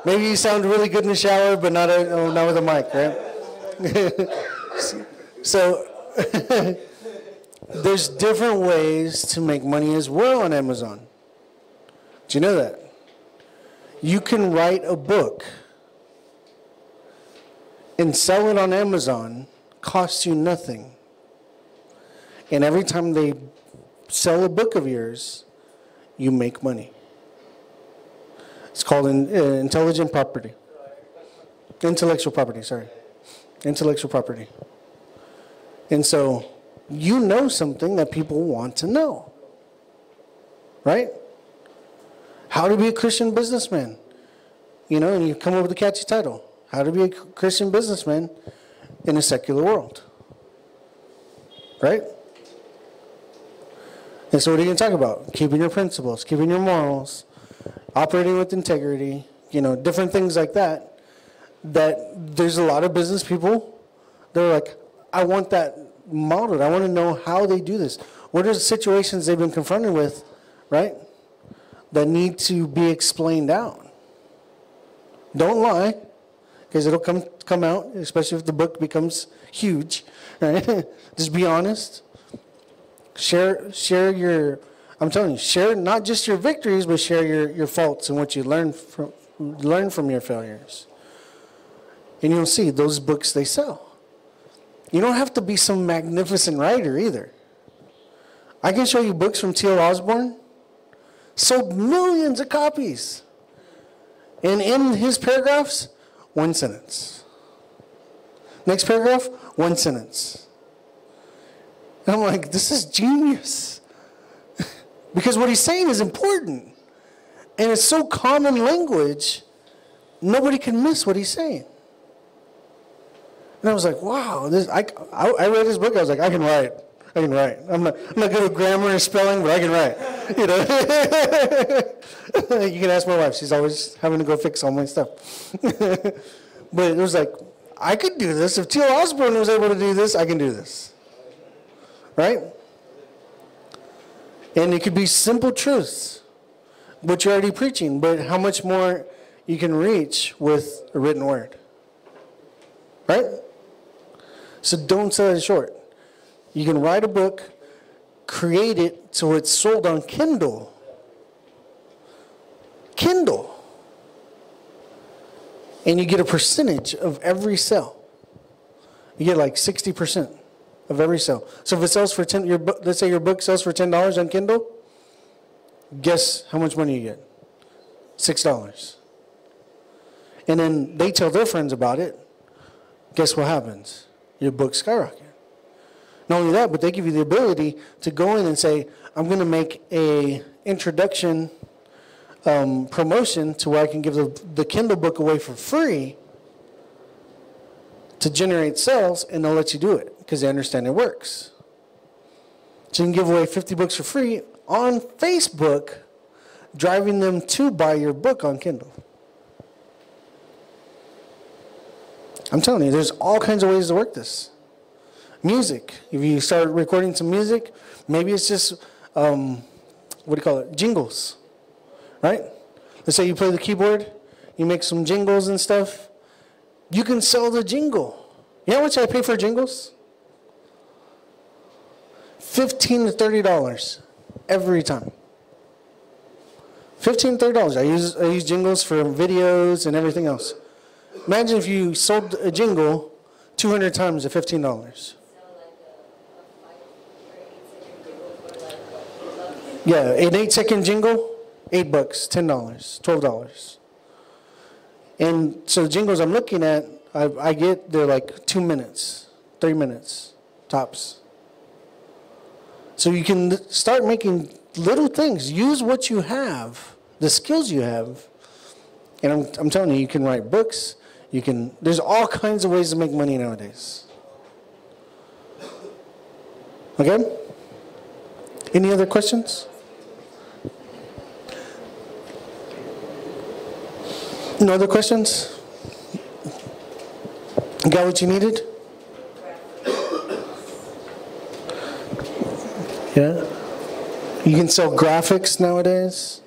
Maybe you sound really good in the shower, but not with a mic, right? So there's different ways to make money as well on Amazon. Do you know that? You can write a book and sell it on Amazon, costs you nothing. And every time they sell a book of yours, you make money. It's called intellectual property. Intellectual property, sorry. Intellectual property. And so you know something that people want to know. Right? How to be a Christian businessman. You know, and you come up with a catchy title. How to be a Christian businessman in a secular world. Right? And so what are you going to talk about? Keeping your principles, keeping your morals, operating with integrity, you know, different things like that. That there's a lot of business people, they're like, I want that modeled. I want to know how they do this. What are the situations they've been confronted with, right, that need to be explained out? Don't lie, because it'll come out, especially if the book becomes huge, right? Just be honest. Share your, I'm telling you, share not just your victories, but share your faults and what you learn from your failures. And you'll see those books, they sell. You don't have to be some magnificent writer either. I can show you books from T.L. Osborne, sold millions of copies. And in his paragraphs, one sentence. Next paragraph, one sentence. And I'm like, this is genius. Because what he's saying is important. And it's so common language, nobody can miss what he's saying. And I was like, wow. I read his book, I was like, I can write. I'm not good with grammar and spelling, but I can write. You know? You can ask my wife. She's always having to go fix all my stuff. But it was like, I could do this. If T.L. Osborne was able to do this, I can do this. Right? And it could be simple truths, but you're already preaching. But how much more you can reach with a written word. Right? So don't sell it short. You can write a book, create it so it's sold on Kindle. Kindle. And you get a percentage of every sale. You get like 60% of every sale. So if it sells for let's say your book sells for $10 on Kindle, guess how much money you get? $6. And then they tell their friends about it. Guess what happens? Your book skyrockets. Not only that, but they give you the ability to go in and say, I'm going to make a introduction promotion to where I can give the Kindle book away for free to generate sales, and they'll let you do it because they understand it works. So you can give away 50 books for free on Facebook, driving them to buy your book on Kindle. I'm telling you, there's all kinds of ways to work this. Music. If you start recording some music, maybe it's just, what do you call it? Jingles, right? Let's say you play the keyboard, you make some jingles and stuff. You can sell the jingle. You know how much I pay for jingles? $15 to $30 every time. $15 to $30. I use jingles for videos and everything else. Imagine if you sold a jingle 200 times at $15. Yeah, an 8-second jingle, $8, $10, $12. And so the jingles I'm looking at, I get, they're like 2 minutes, 3 minutes, tops. So you can start making little things. Use what you have, the skills you have. And I'm telling you, you can write books. There's all kinds of ways to make money nowadays. Okay? Any other questions? No other questions? Got what you needed? Yeah. You can sell graphics nowadays.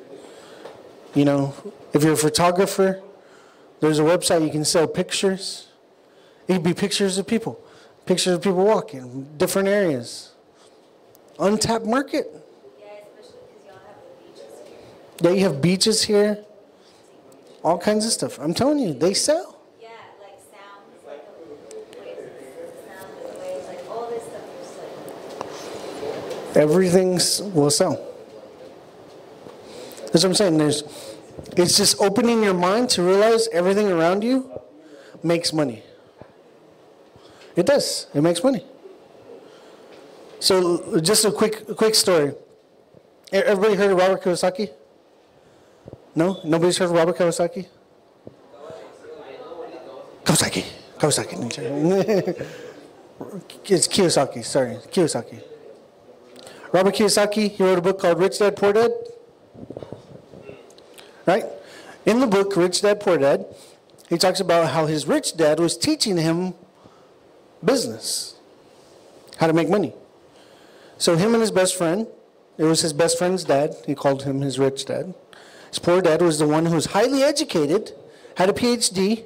You know, if you're a photographer, there's a website you can sell pictures. It could be pictures of people walking, different areas. Untapped market. Yeah, especially because y'all have the beaches here. Yeah, you have beaches here. All kinds of stuff. I'm telling you, they sell. Yeah, like sounds, like sound, the waves, like all this stuff is like. Everything will sell. That's what I'm saying. It's just opening your mind to realize everything around you makes money. It does. It makes money. So just a quick story. Everybody heard of Robert Kiyosaki? No? Nobody's heard of Robert Kiyosaki? Kawasaki. It's Kiyosaki, sorry. Kiyosaki. Robert Kiyosaki, he wrote a book called Rich Dad, Poor Dad. Right? In the book, Rich Dad, Poor Dad, he talks about how his rich dad was teaching him business, how to make money. So him and his best friend, it was his best friend's dad, he called him his rich dad. His poor dad was the one who was highly educated, had a PhD,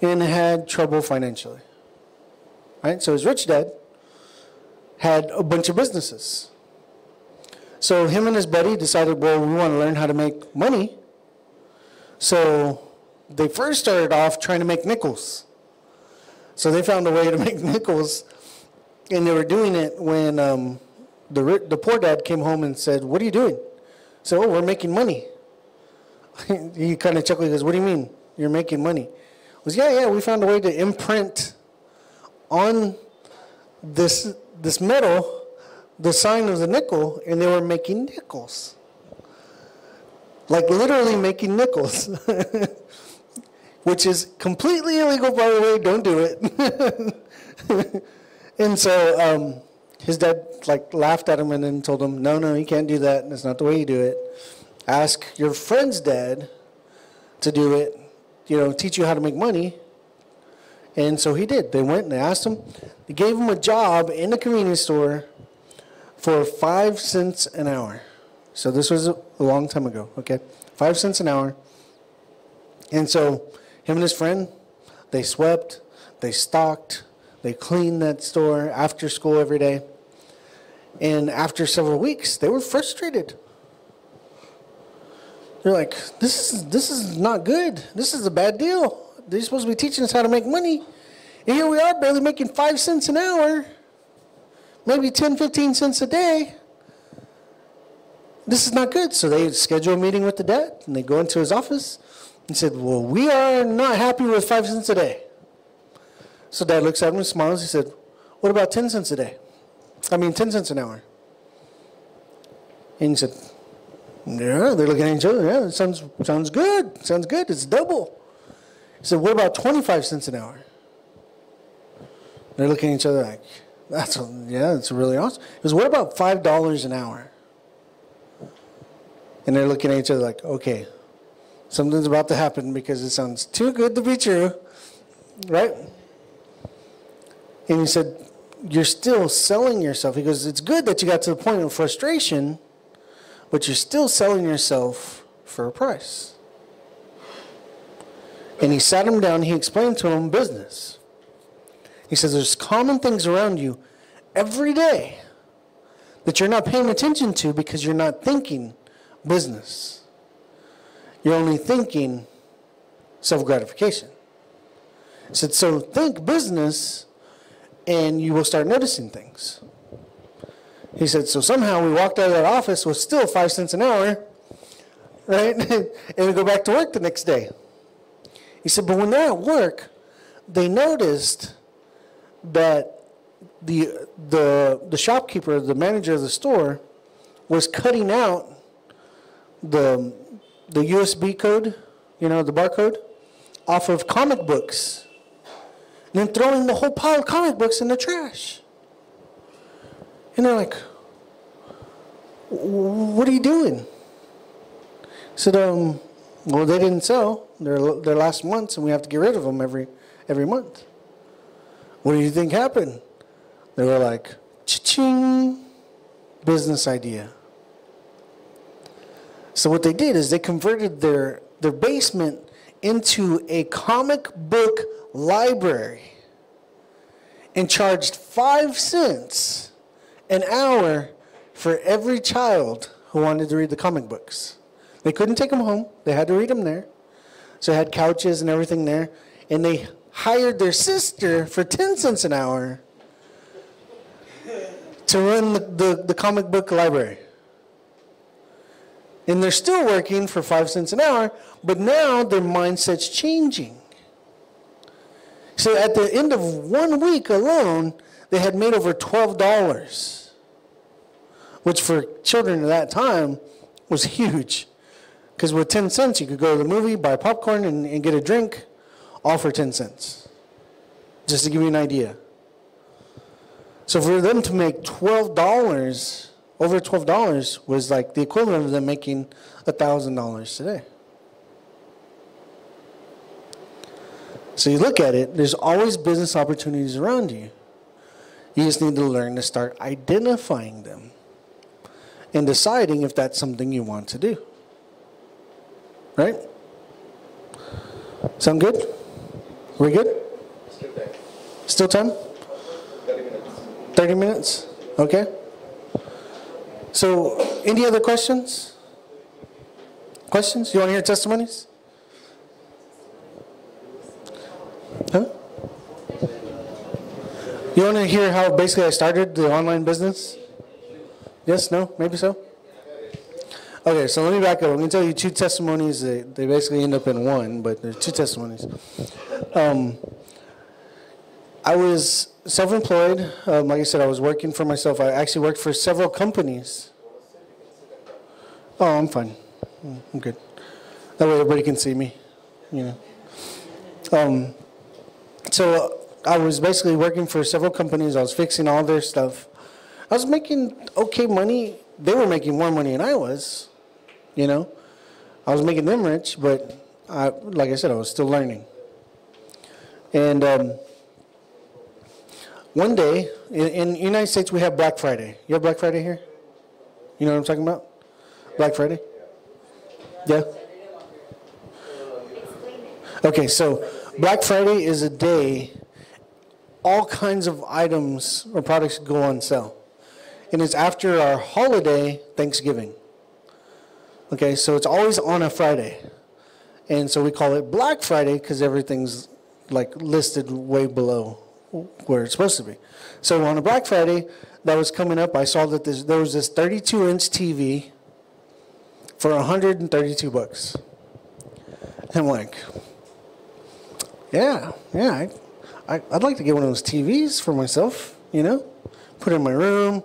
and had trouble financially. Right? So his rich dad had a bunch of businesses. So him and his buddy decided, well, we want to learn how to make money. So they first started off trying to make nickels. So they found a way to make nickels, and they were doing it when the poor dad came home and said, what are you doing? So, we're making money. He kind of chuckled. He goes, what do you mean you're making money? I was, yeah, we found a way to imprint on this metal the sign of the nickel, and they were making nickels. Like literally making nickels. Which is completely illegal, by the way. Don't do it. And so his dad laughed at him and then told him, no, you can't do that. That's not the way you do it. Ask your friend's dad to do it, teach you how to make money. And so he did. They went and they asked him. They gave him a job in a convenience store for 5 cents an hour. So this was a long time ago, okay? 5 cents an hour. And so him and his friend, they swept, they stocked, they cleaned that store after school every day. And after several weeks, they were frustrated. They're like, this is not good. This is a bad deal. They're supposed to be teaching us how to make money. And here we are barely making 5 cents an hour, maybe 10, 15 cents a day. This is not good. So they schedule a meeting with the dad, and they go into his office and said, well, we are not happy with 5 cents a day. So dad looks at him and smiles. He said, what about 10 cents a day? 10 cents an hour. And he said, yeah, they're looking at each other. Yeah, it sounds good. Sounds good. It's double. He said, what about 25 cents an hour? They're looking at each other like, that's really awesome. He goes, what about $5 an hour? And they're looking at each other like, okay, something's about to happen because it sounds too good to be true, right? And he said, you're still selling yourself. He goes, it's good that you got to the point of frustration, but you're still selling yourself for a price. And he sat him down, he explained to him business. He says, there's common things around you every day that you're not paying attention to because you're not thinking business. You're only thinking self-gratification. He said, so think business and you will start noticing things. He said, so somehow we walked out of that office with still 5 cents an hour, right? And we go back to work the next day. He said, but when they're at work, they noticed that the shopkeeper, the manager of the store, was cutting out the USB code, the barcode, off of comic books, and then throwing the whole pile of comic books in the trash. And they're like, what are you doing? I said, well, they didn't sell. They're last months, and we have to get rid of them every month. What do you think happened? They were like, cha-ching, business idea. So what they did is they converted their basement into a comic book library and charged 5 cents an hour for every child who wanted to read the comic books. They couldn't take them home. They had to read them there. So they had couches and everything there. And they hired their sister for 10 cents an hour to run the comic book library. And they're still working for 5 cents an hour, but now their mindset's changing. So at the end of 1 week alone, they had made over $12, which for children at that time was huge. Because with 10 cents, you could go to the movie, buy popcorn, and get a drink, all for 10 cents. Just to give you an idea. So for them to make $12, over $12, was like the equivalent of them making $1,000 today. So you look at it, there's always business opportunities around you. You just need to learn to start identifying them and deciding if that's something you want to do. Right? Sound good? We good? Still time? 30 minutes. 30 minutes? Okay. So, any other questions? Questions? You want to hear testimonies? Huh? You want to hear how basically I started the online business? Yes? No? Maybe so? Okay, so let me back up. I'm going to tell you 2 testimonies. They basically end up in one, but there's 2 testimonies. I was self-employed. Like I said, I was working for myself. I actually worked for several companies. Oh, I'm fine. I'm good. That way everybody can see me. So I was basically working for several companies. I was fixing all their stuff. I was making okay money. They were making more money than I was. I was making them rich, but like I said, I was still learning. And one day, in the United States, we have Black Friday. You have Black Friday here? You know what I'm talking about? Black Friday? Yeah? Okay, so Black Friday is a day all kinds of items or products go on sale. And it's after our holiday, Thanksgiving. Okay, so it's always on a Friday. And so we call it Black Friday because everything's like listed way below where it's supposed to be. So on a Black Friday that was coming up, I saw that there was this 32-inch TV for $132. And I'm like, yeah, I'd like to get one of those TVs for myself, put it in my room,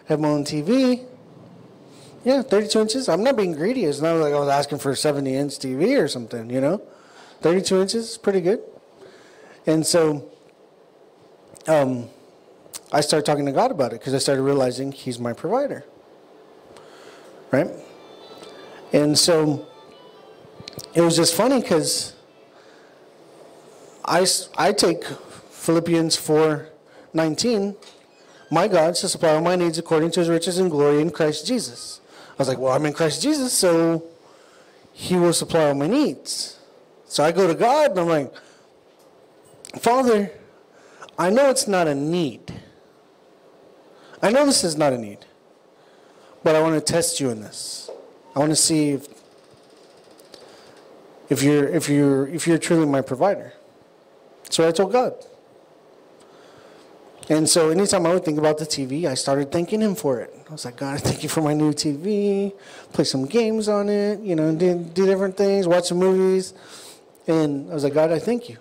have my own TV. Yeah, 32 inches. I'm not being greedy. It's not like I was asking for a 70-inch TV or something, 32 inches is pretty good. And so I started talking to God about it because I started realizing He's my provider. Right? And so it was just funny because I take Philippians 4:19 19, my God shall supply all my needs according to his riches and glory in Christ Jesus. I was like, well, I'm in Christ Jesus, so he will supply all my needs. So I go to God and I'm like, Father, I know it's not a need. I know this is not a need. But I want to test you in this. I want to see if you're truly my provider. So I told God. And so anytime I would think about the TV, I started thanking him for it. I was like, God, I thank you for my new TV. Play some games on it, do different things, watch some movies. And I was like, God, I thank you.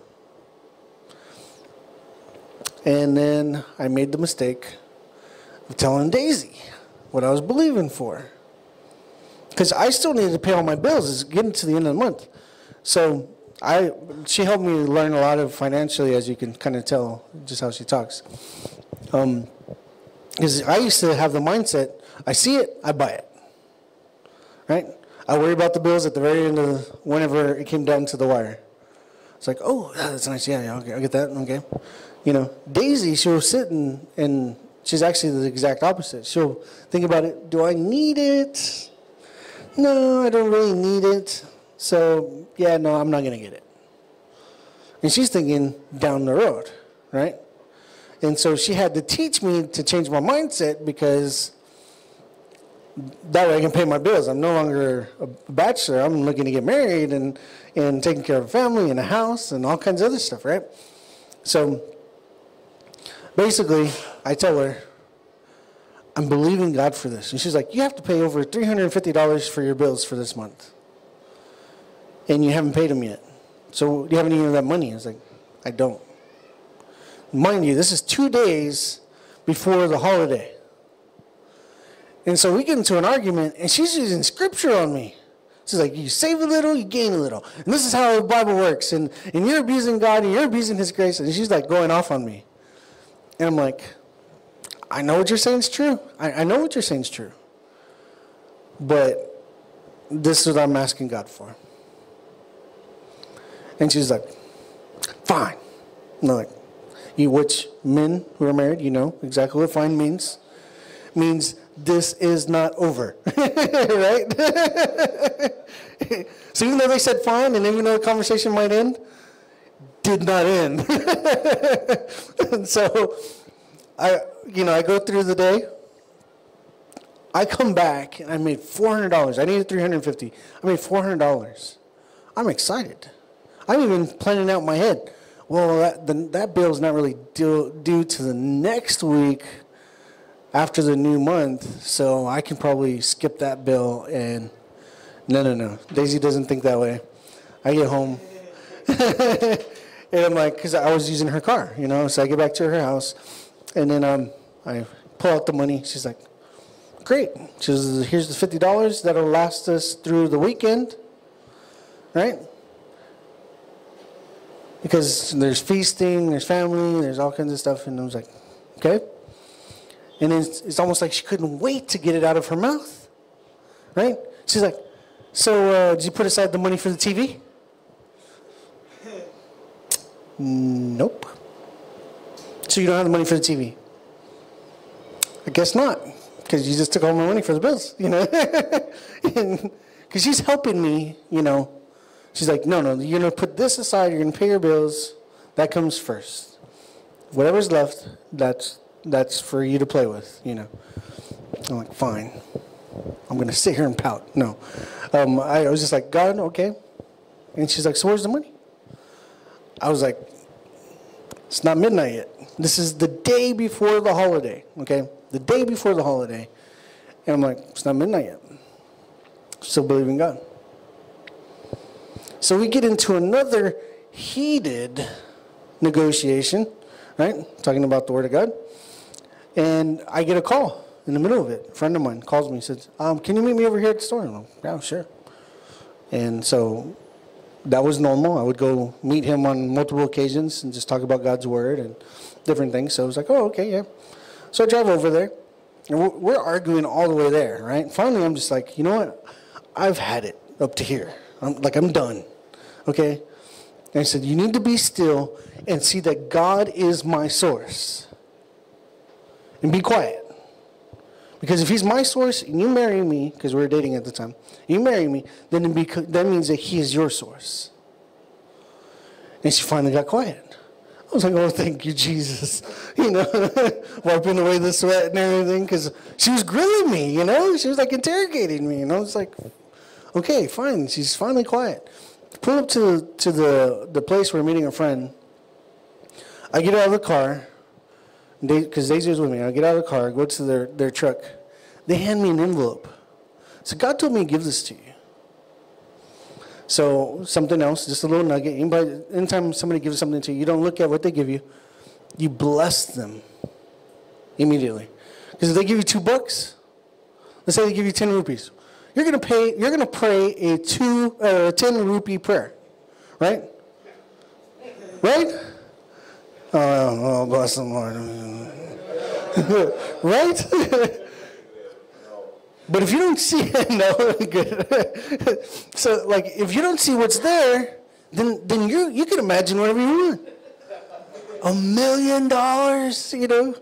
And then I made the mistake of telling Daisy what I was believing for. Because I still needed to pay all my bills. It's getting to the end of the month. So she helped me learn a lot of financially, as you can kind of tell just how she talks. Because I used to have the mindset, I see it, I buy it. Right? I worry about the bills at the very end of whenever it came down to the wire. It's like, oh, that's nice. Yeah, okay, I'll get that. Okay. Daisy, she'll sit and she's actually the exact opposite. She'll think about it. Do I need it? No, I don't really need it. So, yeah, no, I'm not going to get it. And she's thinking down the road, right? And so she had to teach me to change my mindset because that way I can pay my bills. I'm no longer a bachelor. I'm looking to get married and taking care of a family and a house and all kinds of other stuff, right? So basically, I tell her, I'm believing God for this. And she's like, you have to pay over $350 for your bills for this month. And you haven't paid them yet. So you haven't even that money. I was like, I don't. Mind you, this is 2 days before the holiday. And so we get into an argument, and she's using scripture on me. She's like, you save a little, you gain a little. And this is how the Bible works. And you're abusing God, and you're abusing his grace. And she's like going off on me. And I'm like, I know what you're saying is true. I know what you're saying is true. But this is what I'm asking God for. And she's like, fine. And I'm like, which men who are married, you know exactly what fine means. Means this is not over. Right? So even though they said fine, and even though the conversation might end, did not end. And so I go through the day. I come back and I made $400. I needed $350. I made $400. I'm excited. I'm even planning out in my head. Well, that bill's not really due to the next week after the new month, so I can probably skip that bill. And no. Daisy doesn't think that way. I get home, and I'm like, because I was using her car, so I get back to her house, and then I pull out the money. She's like, great. She says, here's the $50 that'll last us through the weekend, right? Because there's feasting, there's family, there's all kinds of stuff. And I was like, okay. And it's almost like she couldn't wait to get it out of her mouth, right? She's like, so did you put aside the money for the TV? Nope. So you don't have the money for the TV? I guess not, because you just took all my money for the bills, Because she's helping me, She's like, no, you're going to put this aside. You're going to pay your bills. That comes first. Whatever's left, that's for you to play with, I'm like, fine. I'm going to sit here and pout. No. I was just like, God, okay. And she's like, so where's the money? I was like, it's not midnight yet. This is the day before the holiday, okay? The day before the holiday. And I'm like, it's not midnight yet. Still believe in God. So we get into another heated negotiation, right? Talking about the Word of God. And I get a call in the middle of it. A friend of mine calls me and says, can you meet me over here at the store? I'm like, yeah, sure. And so that was normal. I would go meet him on multiple occasions and just talk about God's Word and different things. So I was like, oh, okay, yeah. So I drive over there. And we're arguing all the way there, right? Finally, I'm just like, you know what? I've had it up to here. I'm done. Okay? And I said, you need to be still and see that God is my source. and be quiet. Because if he's my source and you marry me, because we were dating at the time, you marry me, then that means that he is your source. And she finally got quiet. I was like, oh, thank you, Jesus. You know, wiping away the sweat and everything, because she was grilling me, you know? She was like interrogating me, and I was like, okay, fine. She's finally quiet. Pull up to the place where we're meeting a friend. I get out of the car, because Daisy was with me. I get out of the car, go to their truck. They hand me an envelope. So God told me to give this to you. So something else, just a little nugget. Anytime somebody gives something to you, you don't look at what they give you. You bless them immediately. Because if they give you $2, let's say they give you 10 rupees. You're gonna pray a 10 rupee prayer, right? Right? Oh, bless them, Lord. Right? But if you don't see it, no, good. So, like, if you don't see what's there, then you can imagine whatever you want. $1 million, you know,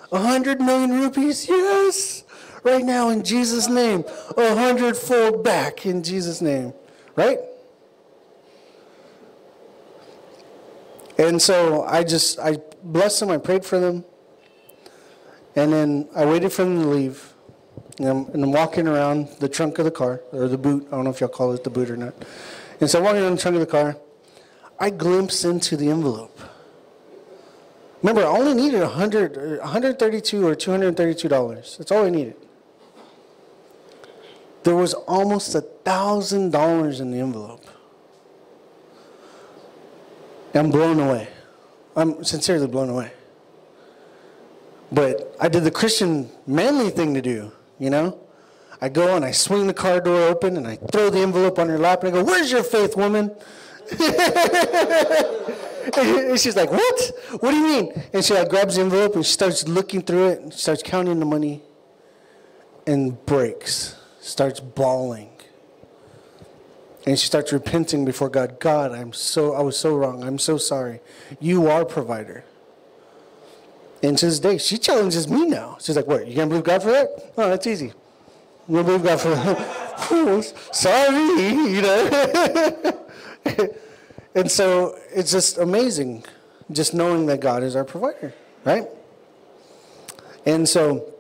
100 million rupees, yes. Right now, in Jesus' name, 100-fold back in Jesus' name, right? And so I blessed them, I prayed for them, and then I waited for them to leave. And I'm walking around the trunk of the car, or the boot. I don't know if y'all call it the boot or not. And so I'm walking around the trunk of the car. I glimpsed into the envelope. Remember, I only needed $132 or $232. That's all I needed. There was almost $1,000 in the envelope. I'm blown away. I'm sincerely blown away. But I did the Christian manly thing to do. You know, I go and I swing the car door open and I throw the envelope on her lap and I go, "Where's your faith, woman?" And she's like, "What? What do you mean?" And she like grabs the envelope and she starts looking through it and starts counting the money and breaks, starts bawling. And she starts repenting before God. God, I was so wrong. I'm so sorry. You are provider. And to this day, she challenges me now. She's like, "What, you can't believe God for that?" "Oh, that's easy. You don't believe God for that?" Sorry, you know. And so it's just amazing just knowing that God is our provider, right? And so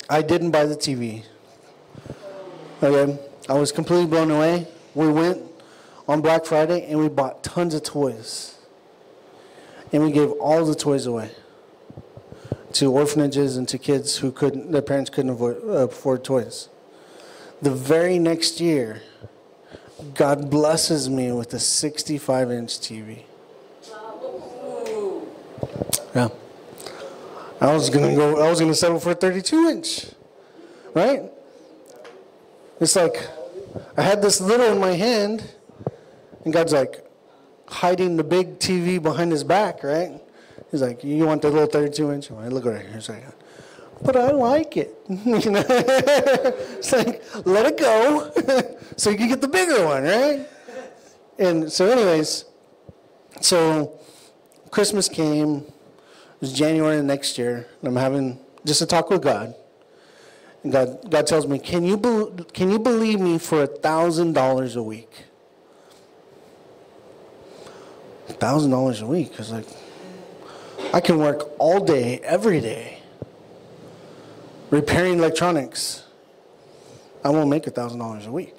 I didn't buy the TV. Okay, I was completely blown away. We went on Black Friday and we bought tons of toys. And we gave all the toys away to orphanages and to kids who their parents couldn't afford toys. The very next year, God blesses me with a 65-inch TV. Yeah. I was gonna settle for a 32-inch, right? It's like, I had this little in my hand, and God's like hiding the big TV behind his back, right? He's like, "You want the little 32-inch? I look right here. It's like, but I like it." You know? It's like, let it go so you can get the bigger one, right? And so anyways, so Christmas came. It was January the next year. And I'm having just a talk with God. And God tells me, can you believe me for $1,000 a week? $1,000 a week. I was like, I can work all day, every day, repairing electronics. I won't make $1,000 a week.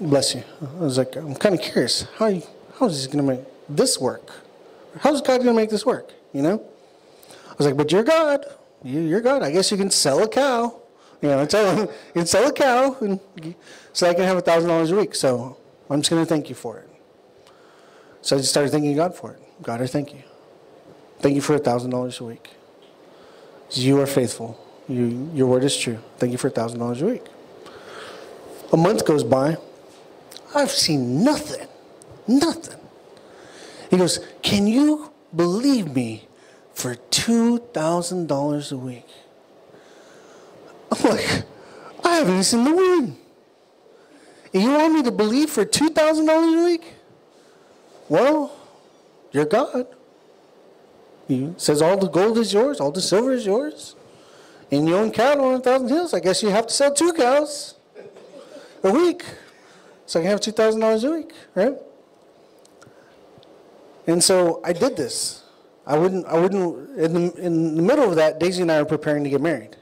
Bless you. I was like, I'm kind of curious. How is he going to make this work? How's God going to make this work? You know? I was like, but you're God. You're God. I guess you can sell a cow. You know, tell him you can sell a cow, and so I can have $1,000 a week. So I'm just going to thank you for it. So I just started thanking God for it. God, I thank you. Thank you for $1,000 a week. You are faithful. Your word is true. Thank you for $1,000 a week. A month goes by. I've seen nothing. Nothing. He goes, can you believe me for $2,000 a week? I'm like, I haven't even seen the word. And you want me to believe for $2,000 a week? Well, you're God. He says all the gold is yours, all the silver is yours. And you own cattle on 1,000 hills. I guess you have to sell 2 cows a week. So I can have $2,000 a week, right? And so I did this. I wouldn't, in the middle of that, Daisy and I were preparing to get married.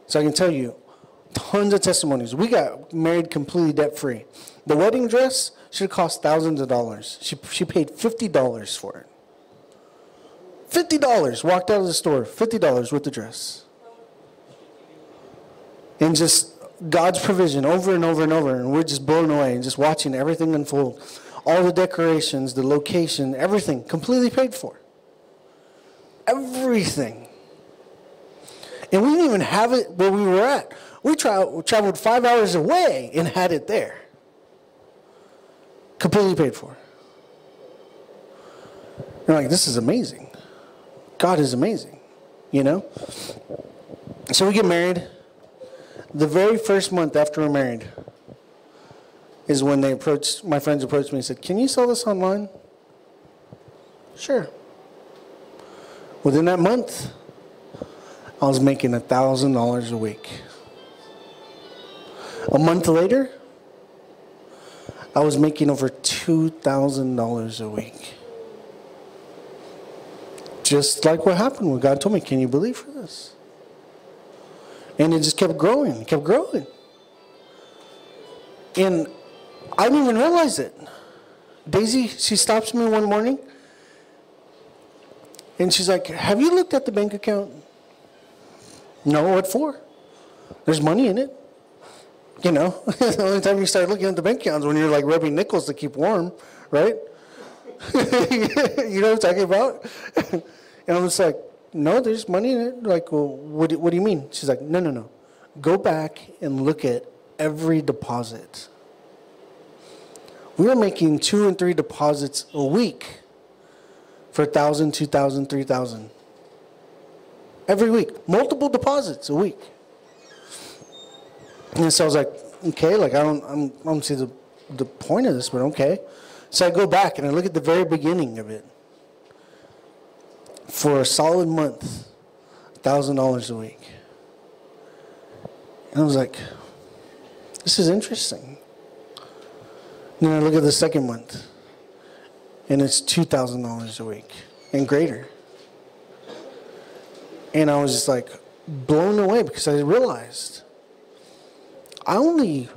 So I can tell you, tons of testimonies. We got married completely debt-free. The wedding dress should have cost thousands of dollars. She paid $50 for it. $50. Walked out of the store, $50 with the dress. And just God's provision over and over and over. And we're just blown away and just watching everything unfold. All the decorations, the location, everything completely paid for. Everything. And we didn't even have it where we were at. We traveled 5 hours away and had it there. Completely paid for. You're like, this is amazing. God is amazing, you know? So we get married. The very first month after we're married is when my friends approached me and said, can you sell this online? Sure. Within that month, I was making $1,000 a week. A month later, I was making over $2,000 a week. Just like what happened when God told me, can you believe for this? And it just kept growing, kept growing. And I didn't even realize it. Daisy, she stops me one morning, and she's like, have you looked at the bank account? No, what for? There's money in it. You know, the only time you start looking at the bank account is when you're like rubbing nickels to keep warm, right? You know what I'm talking about? And I'm just like, no, there's money in it. Like, well, what do you mean? She's like, no. Go back and look at every deposit. We were making 2 and 3 deposits a week for $1,000, $2,000, $3,000. Every week. Multiple deposits a week. And so I was like, okay, like I don't see the point of this, but okay. So I go back and I look at the very beginning of it. For a solid month, $1,000 a week. And I was like, this is interesting. And then I look at the second month, and it's $2,000 a week and greater. And I was just like blown away because I realized I only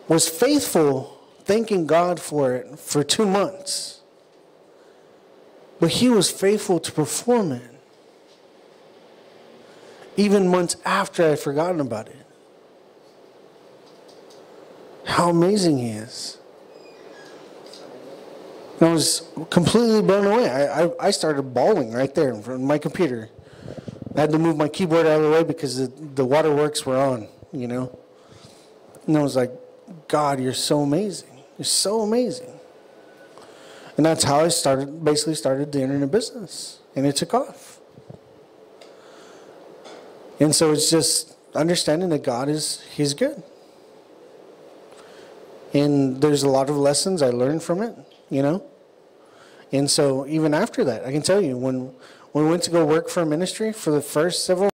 was faithful thanking God for it for 2 months. But he was faithful to perform it. Even months after I'd forgotten about it. How amazing he is. And I was completely blown away. I started bawling right there in front of my computer. I had to move my keyboard out of the way because the waterworks were on, you know. And I was like, God, you're so amazing. You're so amazing. And that's how I basically started the internet business. And it took off. And so it's just understanding that God he's good. And there's a lot of lessons I learned from it, you know. And so even after that, I can tell you, when we went to go work for a ministry for the first several